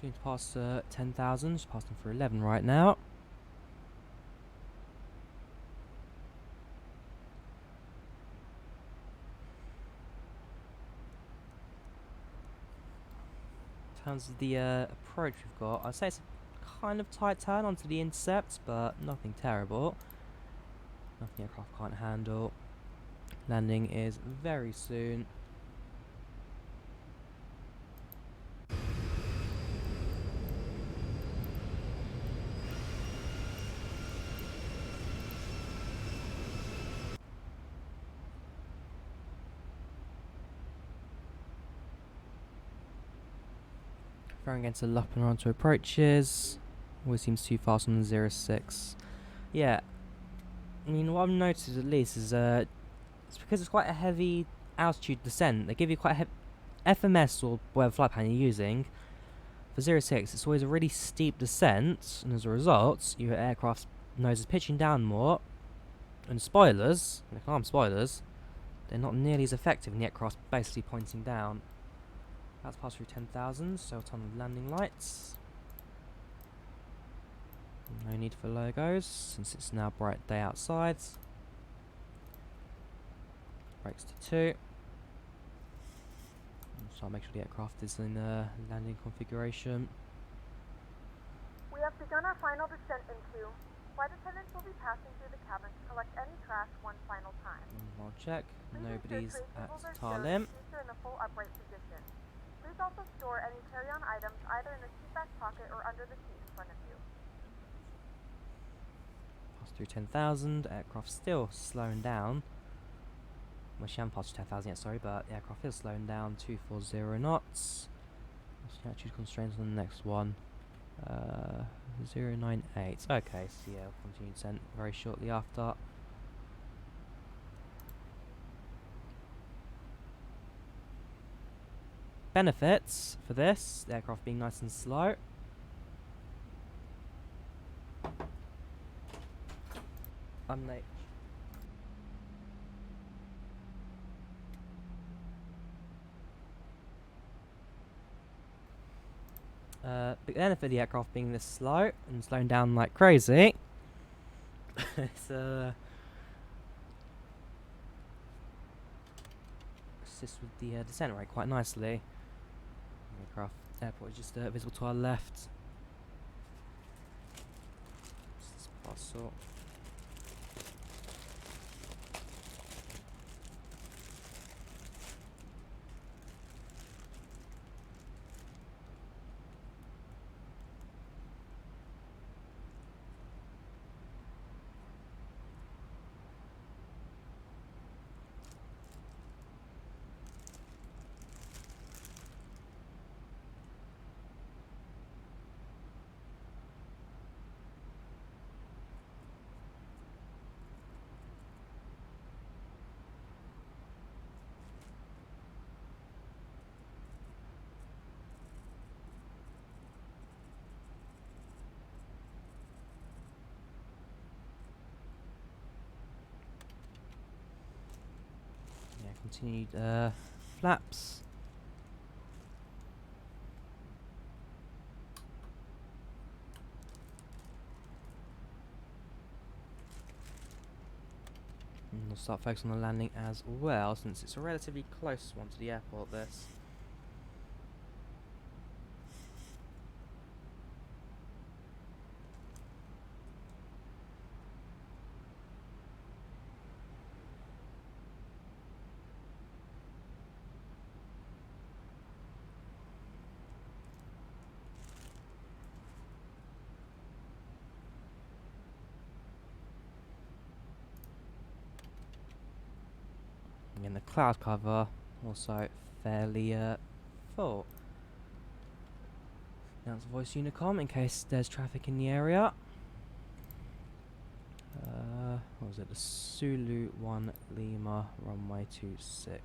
Soon to pass 10,000, just passing for 11 right now. terms of the approach we've got, I'd say it's a kind of tight turn onto the intercept, but nothing terrible. Nothing the aircraft can't handle. Landing is very soon. Throwing into Lappeenranta approaches. Always seems too fast on the 06. Yeah, I mean, what I've noticed at least is it's because it's quite a heavy altitude descent. They give you quite a FMS or whatever flight plan you're using. For 06, it's always a really steep descent, and as a result, your aircraft's nose is pitching down more, and spoilers, they can't spoilers, they're not nearly as effective, and the aircraft's basically pointing down. That's passed through 10,000, so a ton of landing lights. No need for logos, since it's now bright day outside. Brakes to 2. So I'll make sure the aircraft is in landing configuration. We have begun our final descent into. Flight attendants will be passing through the cabin to collect any trash one final time. I'll check. Please Nobody's ensure tray at tables are Tallinn. stowed, seats are in the full upright position. Please also store any carry-on items either in the seat back pocket or under the seat in front of you. Pass through 10,000. Aircraft still slowing down. Well, she hasn't passed 10,000 yet, sorry, but the aircraft is slowing down. 240 knots. Altitude constraints on the next one. 098. Okay, so yeah, we'll continue descent very shortly after. Benefits for this, the aircraft being nice and slow. Big benefit of the aircraft being this slow and slowing down like crazy. It's assists with the descent rate quite nicely. Aircraft airport is just visible to our left. This parcel. Continued flaps. And we'll start focusing on the landing as well, since it's a relatively close one to the airport, this. And the cloud cover also fairly full. Now it's voice unicom in case there's traffic in the area. What was it? The Zulu 1 Lima runway 26.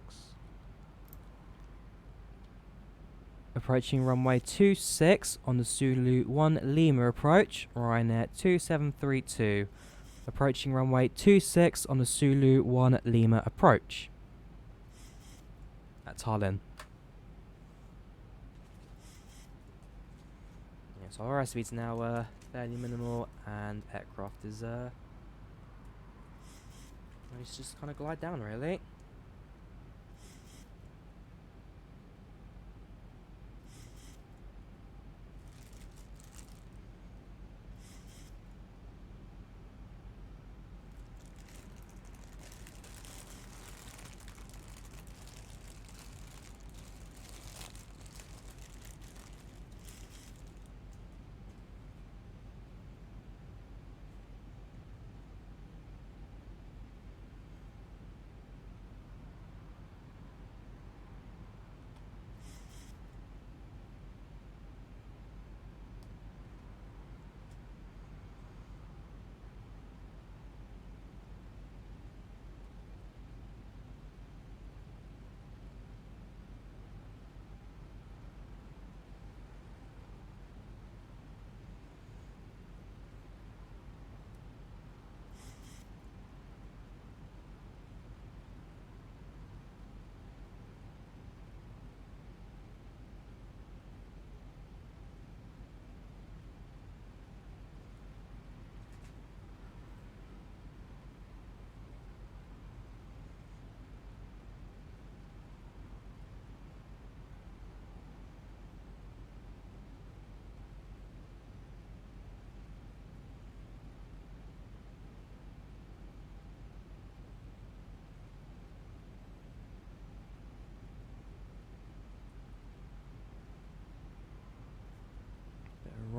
Approaching runway 26 on the Zulu 1 Lima approach, Ryanair 2732. Approaching runway 26 on the Zulu 1 Lima approach. At Tallinn. Yeah, so our speed's now fairly minimal, and aircraft is it's just kind of glide down really.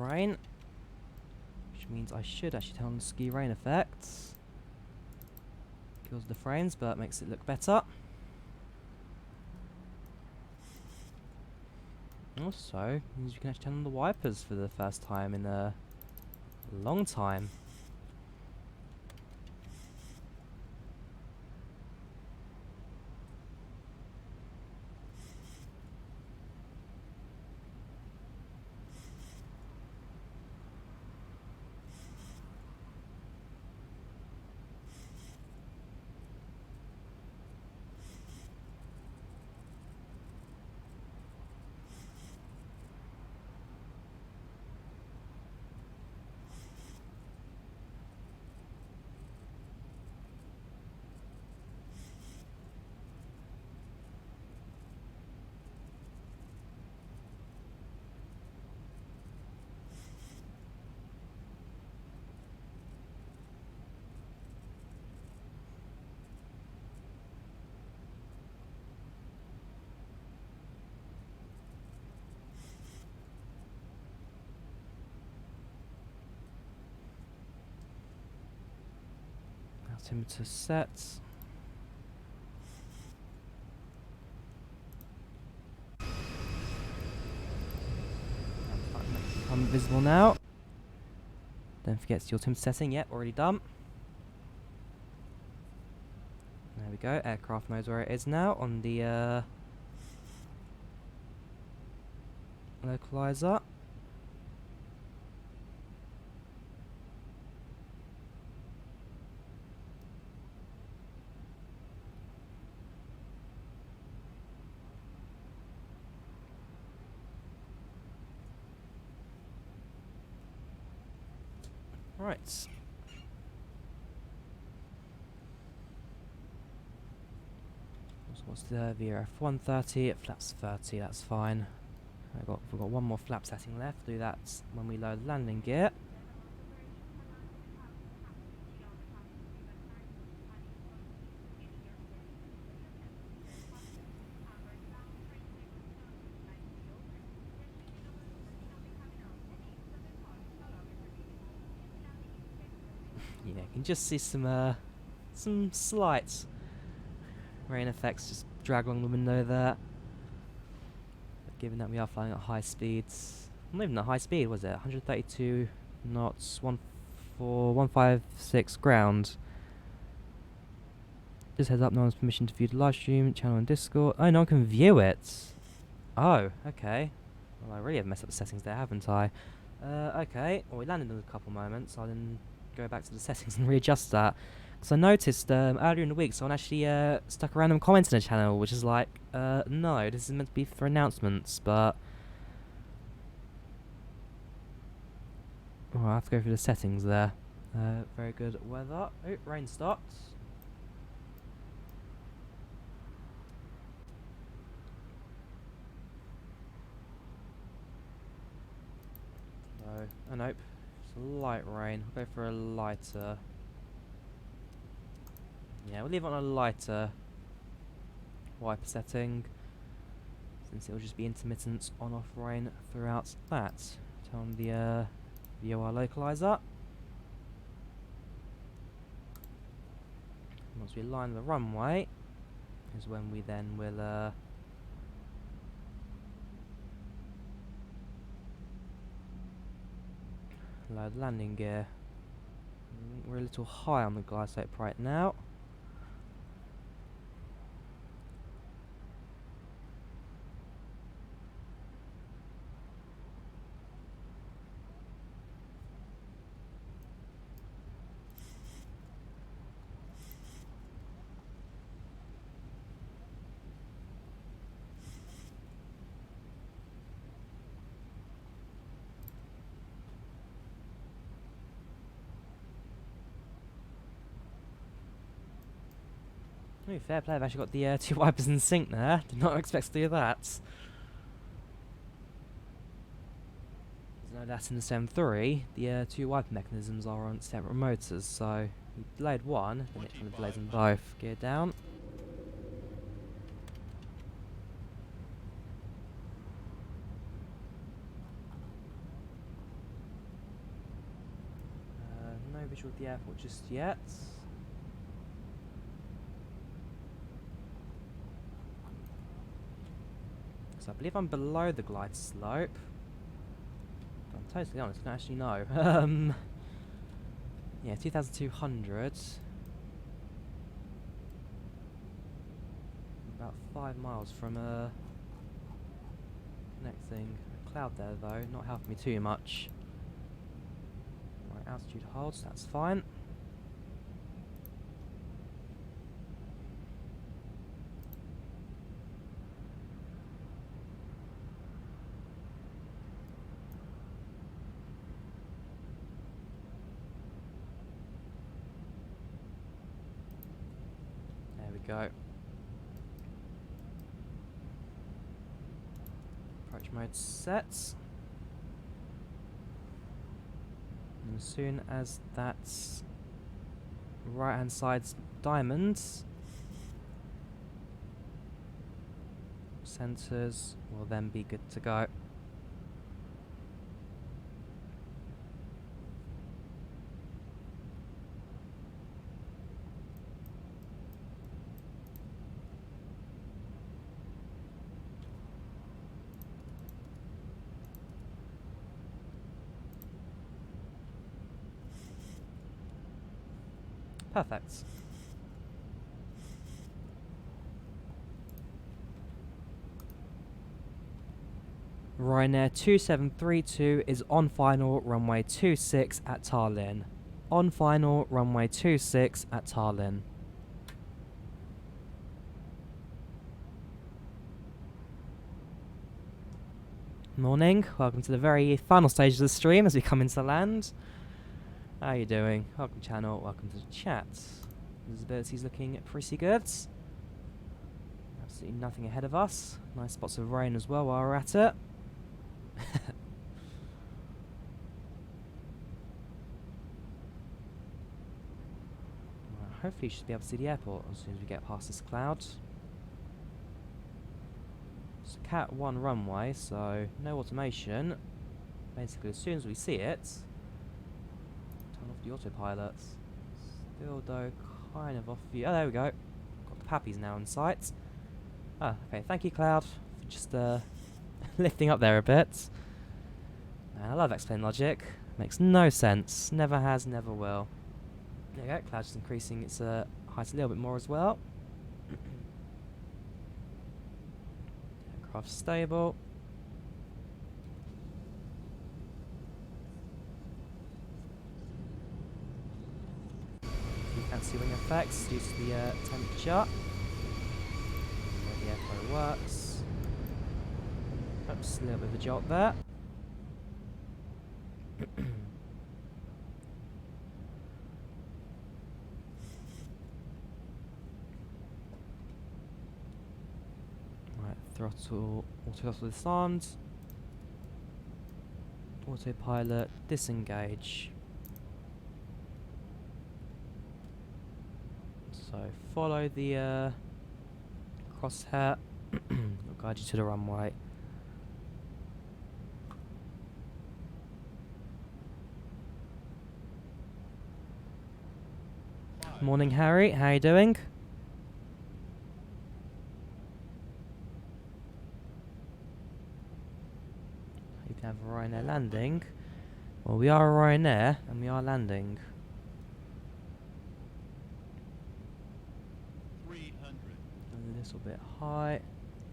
rain. Which means I should actually turn on the ski rain effects. Kills the frames, but makes it look better. Also, means you can actually turn on the wipers for the first time in a long time. Altimeter set. Become visible now. Don't forget your altimeter setting. Yep, already done. There we go. Aircraft knows where it is now on the localizer. Right. So what's the VRF 130? Flaps 30. That's fine. We've got one more flap setting left. Do that when we load landing gear. Yeah, you can just see some slight rain effects just drag along the window there. But given that we are flying at high speeds, not even at high speed, was it? 132 knots, 156 ground. Just heads up, no one's permission to view the live stream channel on Discord. Oh, no one can view it. Oh, okay. Well, I really have messed up the settings there, haven't I? Okay. Well, we landed in a couple moments. I'll then go back to the settings and readjust that. Because I noticed earlier in the week someone actually stuck a random comment in the channel, which is like, no, this is meant to be for announcements, but... Oh, I have to go through the settings there. Very good weather. Oh, rain stopped. So, oh nope. It's light rain. I'll go for a lighter. Yeah, we'll leave it on a lighter wiper setting, since it will just be intermittent on-off rain throughout that. Turn on the VOR localizer. Once we line the runway, is when we then will load landing gear. We're a little high on the glide slope right now. Oh, fair play, I've actually got the two wipers in sync there. Did not expect to do that. There's no that in the SEM 3, the two wiper mechanisms are on separate motors, so you delayed one, then it kind of delays them both. Gear down. visual of the airport just yet. So I believe I'm below the glide slope. But I'm totally honest, I don't actually know. Yeah, 2,200. About 5 miles from connecting. Cloud there though, not helping me too much. Right, altitude holds, that's fine. There we go. Approach mode set. And as soon as that's right hand side's diamonds, sensors will then be good to go. Perfect. Ryanair 2732 is on final runway 26 at Tallinn. On final runway 26 at Tallinn. Morning, welcome to the very final stage of the stream as we come into land. How are you doing? Welcome channel, welcome to the chat. Visibility's looking pretty good. Absolutely nothing ahead of us. Nice spots of rain as well while we're at it. Right, hopefully you should be able to see the airport as soon as we get past this cloud. It's a Cat 1 runway, so no automation. Basically as soon as we see it, turn off the autopilots. Still though kind of off view. Oh, there we go. Got the pappies now in sight. Ah, okay, thank you Cloud for just lifting up there a bit. Man, I love explain logic. Makes no sense. Never has, never will. There you go, Cloud's just increasing its height a little bit more as well. Aircraft stable. You can't see wing effects due to the temperature. Where the airflow works. Oops, a little bit of a jolt there. Right, throttle, auto throttle disarmed. Autopilot disengage. So follow the crosshair. It'll guide you to the runway. Morning, Harry. How you doing? You can have a Ryanair landing. Well, we are a Ryanair, and we are landing. 300. A little bit high.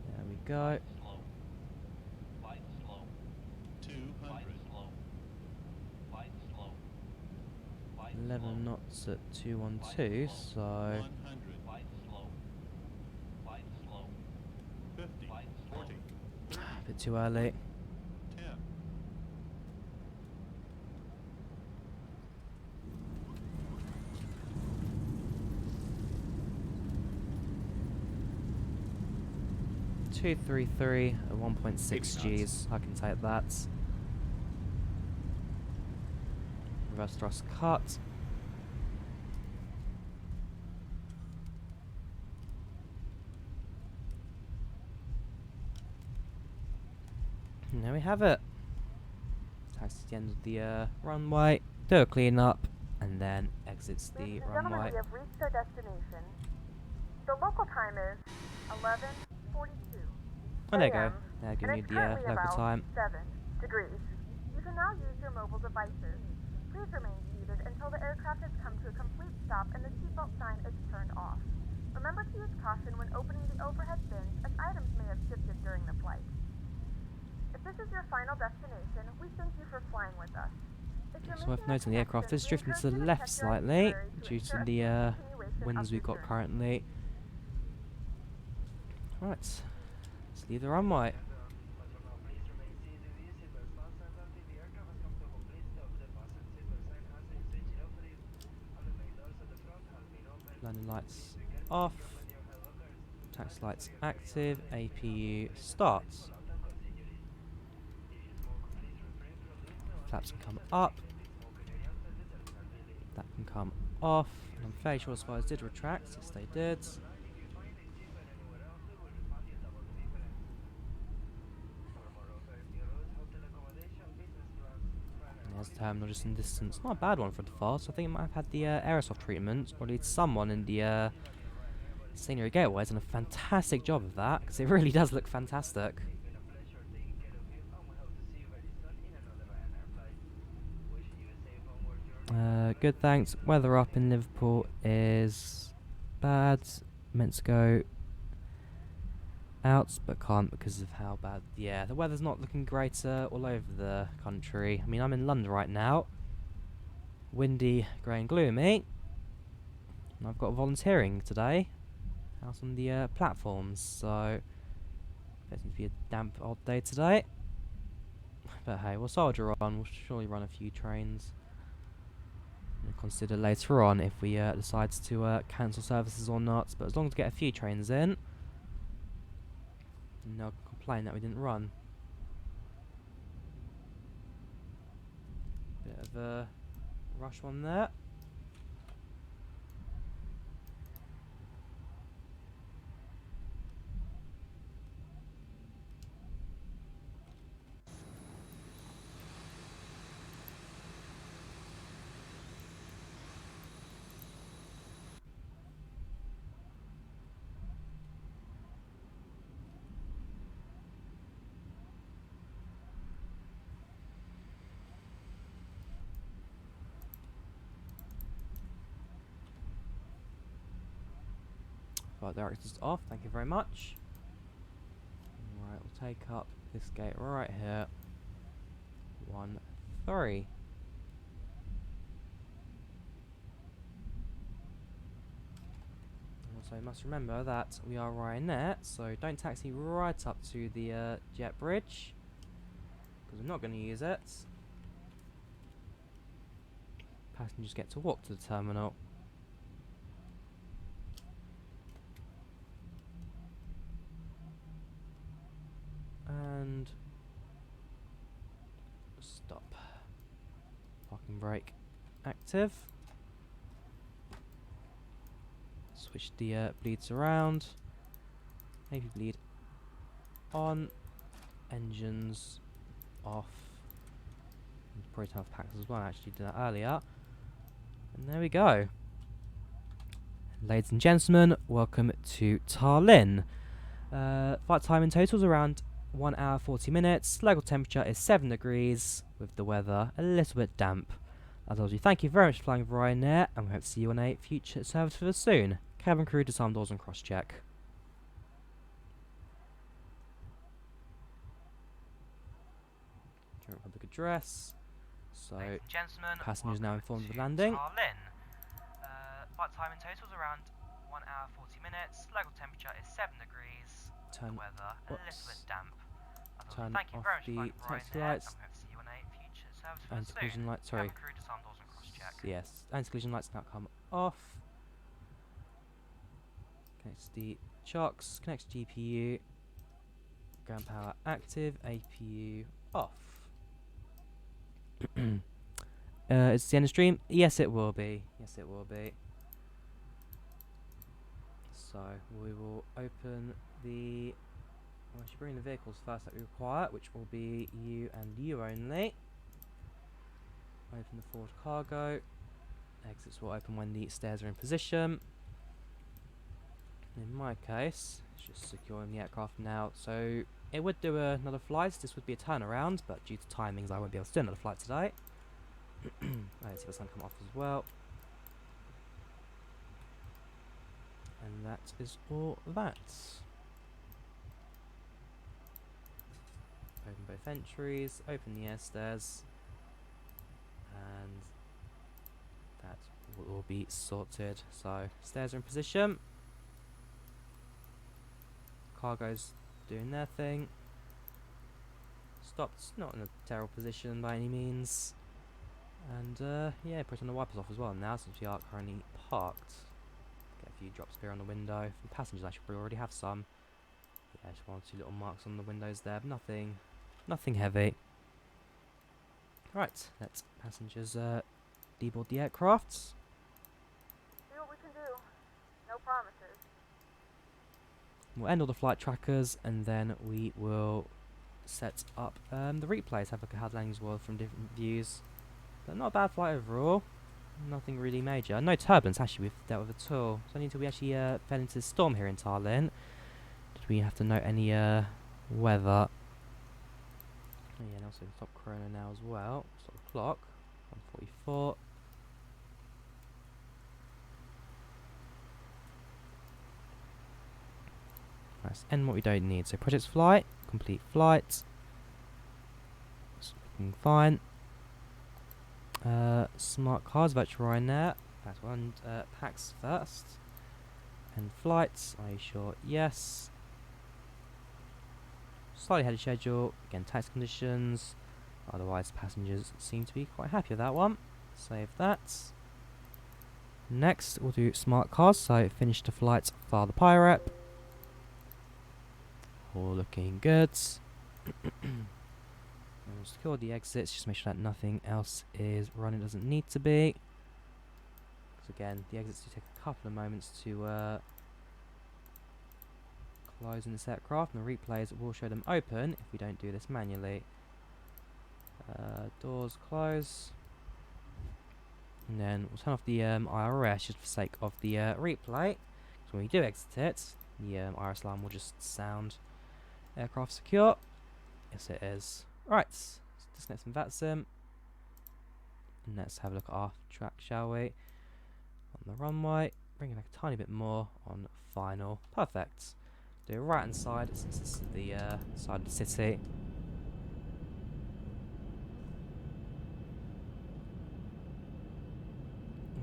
There we go. 200. 11 knots at 212, so 100. 50. 40. a bit too early. 10. Two, 3, at 1.6 Gs. I can take that. Reverse thrust cut. And there we have it. Taxi to the end of the runway. Do a clean up. and then exits the Ladies and gentlemen, runway. we have reached our destination. The local time is 11:42 Oh, there you go. a.m. They're and giving you it's the currently local about time. 7 degrees. You can now use your mobile devices. Please remain seated until the aircraft has come to a complete stop and the seatbelt sign is turned off. Remember to use caution when opening the overhead bins, as items may have shifted during the flight. If this is your final destination, we thank you for flying with us. If you're It's worth making a noting the aircraft connection, is we drifting to encourage the you to left check your slightly itinerary to due to ensure a the smooth continuation winds of we've your got journey. currently. Right, let's leave the runway. Landing lights off. Taxi lights active. APU starts. Flaps can come up. That can come off. And I'm fairly sure the spires did retract. Yes, they did. And there's the terminal just in distance. Not a bad one for a default. I think it might have had the aerosoft treatment, or at least someone in the scenery gateways done a fantastic job of that, because it really does look fantastic. Good, thanks. Weather up in Liverpool is bad. Meant to go out, but can't because of how bad. Yeah, the weather's not looking great all over the country. I mean, I'm in London right now. Windy, grey and gloomy. And I've got volunteering today out on the platforms, so it's going to be a damp odd day today. But hey, we'll soldier on. We'll surely run a few trains. And consider later on if we decide to cancel services or not. But as long as we get a few trains in, and they'll complain that we didn't run. Bit of a rush one there. Flight directors off, thank you very much. Right, we'll take up this gate right here. 1, 3. Also, you must remember that we are Ryanair, so don't taxi right up to the jet bridge, because we're not going to use it. Passengers get to walk to the terminal. And stop. Parking brake active. Switch the bleeds around. Maybe bleed on. Engines off. Probably have packs as well. I actually did that earlier. And there we go. Ladies and gentlemen, welcome to Tallinn. Flight time in total is around 1 hour 40 minutes. Local temperature is 7 degrees, with the weather a little bit damp. As always, thank you very much for flying with Ryanair, and we hope to see you on a future service with us soon. Cabin crew, disarm doors and cross-check. Public address. So, Ladies and gentlemen, passengers now informed of the welcome landing. to Tallinn. Flight time in total is around 1 hour 40 minutes. Local temperature is 7 degrees. Turn, The weather a little bit damp. turn Thank you off very much the for flying taxi Ryanair, lights. and we hope to see you on a future service with us Anti-collision soon. lights, sorry. Cabin crew, disarm doors and cross-check. Yes, anti-collision lights now come off. Connects the chocks, connects GPU. Ground power active, APU off. Is the end of stream? Yes, it will be. Yes, it will be. So we will open the. Well, I should bring the vehicles first that we require, which will be you and you only. Open the forward cargo. Exits will open when the stairs are in position. In my case, it's just securing the aircraft now. So it would do another flight. This would be a turnaround, but due to timings, I won't be able to do another flight today. Let's see what's going to come off as well. And that is all that. Open both entries, open the air stairs, and that will all be sorted. So stairs are in position. Cargo's doing their thing. Stopped, not in a terrible position by any means. And yeah, put on the wipers off as well now since we are currently parked. Get a few drops here on the window. From passengers, I should probably already have some. Yeah, just 1 or 2 little marks on the windows there, but nothing heavy. Right, let passengers deboard the aircrafts. See what we can do. No promises. We'll end all the flight trackers and then we will set up the replays. Have a look at how the landings were from different views. But not a bad flight overall. Nothing really major. No turbulence actually we've dealt with at all. It's only until we actually fell into the storm here in Tallinn did we have to note any weather. Oh yeah, and also stop chrono now as well. Stop the clock. 1:44. Let's end what we don't need. So project flight, complete flight. It's looking fine. Smart cars, virtual Ryanair. That's one. Packs first. And flights. Are you sure? Yes. Slightly ahead of schedule. Again, tax conditions. Otherwise, passengers seem to be quite happy with that one. Save that. Next, we'll do smart cars. So finish the flight via the Pirate. All looking good. We'll secure the exits, just make sure that nothing else is running, doesn't need to be. Because again, the exits do take a couple of moments to close in this aircraft, and the replays will show them open if we don't do this manually. Doors close. And then we'll turn off the IRS just for the sake of the replay. So when we do exit it, the IRS alarm will just sound. Aircraft secure. Yes, it is. Right, let's disconnect some VATSIM. And let's have a look at our track, shall we? On the runway. Bring it back a tiny bit more on final. Perfect. Do it right hand side since this is the side of the city.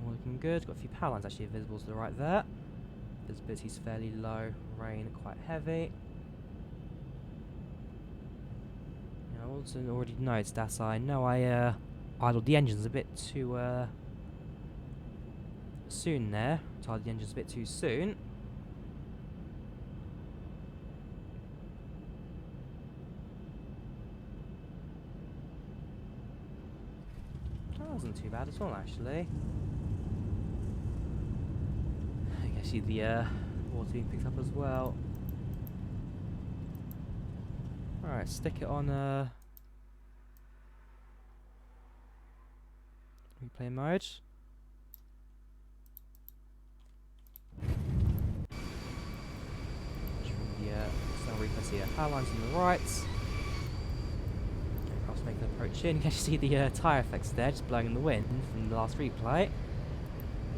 All looking good. Got a few power lines actually visible to the right there. Visibility's fairly low. Rain quite heavy. I also already noticed that I know I idled the engines a bit too soon there. Idled the engines a bit too soon. That wasn't too bad at all actually. I guess the water being picked up as well. Alright, stick it on replay mode. Cell replay here. Power lines on the right. Aircraft's making an approach in. You can actually see the tyre effects there, just blowing in the wind from the last replay.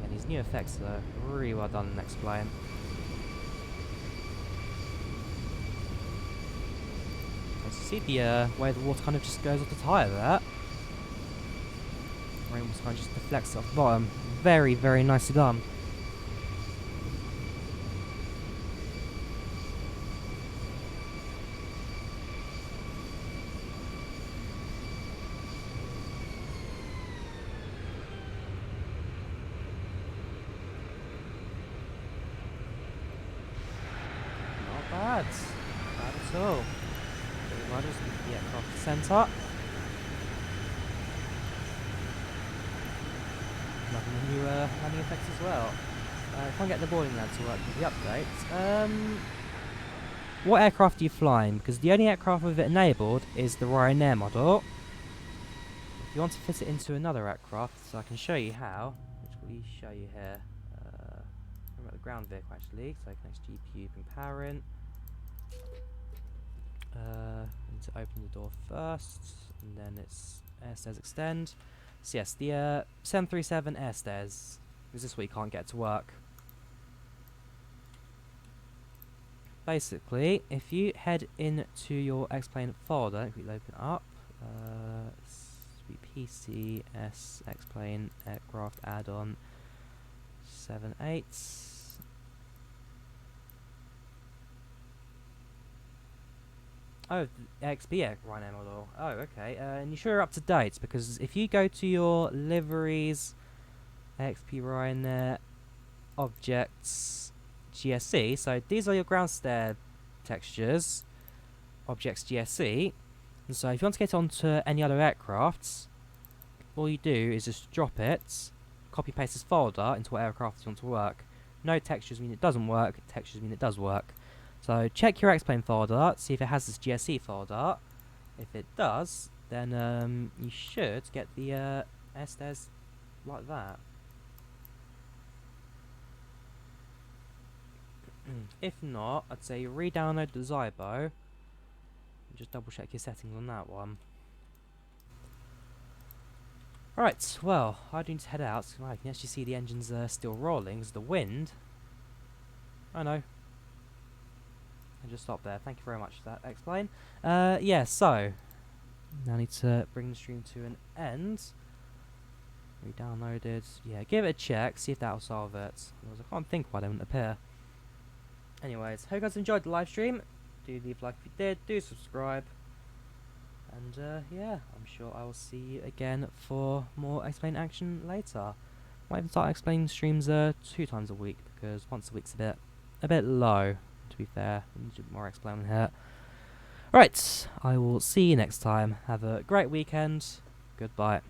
And these new effects are really well done and explained. See the way the water kind of just goes off the tyre there. Rain was kind of just deflects off the bottom. Very, very nicely done. Not bad. Not bad at all. Rudders with the aircraft centre. Loving the new landing effects as well. Can't get the boarding lamp to work with the update. What aircraft are you flying? Because the only aircraft with it enabled is the Ryanair model. If you want to fit it into another aircraft, so I can show you how, which quickly show you here. About the ground vehicle actually, so connects GPU, bring power in. Need to open the door first, and then it's air stairs extend. So yes, the 737 air stairs. Because this week can't get to work. Basically, if you head into your X-Plane folder, quickly open it up. PC, S, X-Plane, aircraft, add-on, 7.8. Oh, XP Ryanair model. Oh, okay. And you sure you're up to date, because if you go to your liveries, XP Ryanair, objects, GSC, so these are your ground stair textures, objects GSC, and so if you want to get onto any other aircrafts, all you do is just drop it, copy paste this folder into what aircraft you want to work. No textures mean it doesn't work, textures mean it does work. So check your X-Plane folder, see if it has this GSC folder. If it does, then you should get the air stairs like that. If not, I'd say re-download the Zibo and just double check your settings on that one. Right, well, I do need to head out. Right, you can actually see the engines still rolling. There's the wind. I know. I just stopped there. Thank you very much for that. Explain. Yeah, so now I need to bring the stream to an end. Re-downloaded. Yeah, give it a check. See if that'll solve it. Otherwise, I can't think why they wouldn't appear. Anyways, hope you guys enjoyed the live stream. Do leave a like if you did. Do subscribe. And yeah, I'm sure I will see you again for more Explain action later. Might even start explaining streams 2 times a week, because once a week's a bit low. To be fair, we need to do more Explain here. Right, I will see you next time. Have a great weekend. Goodbye.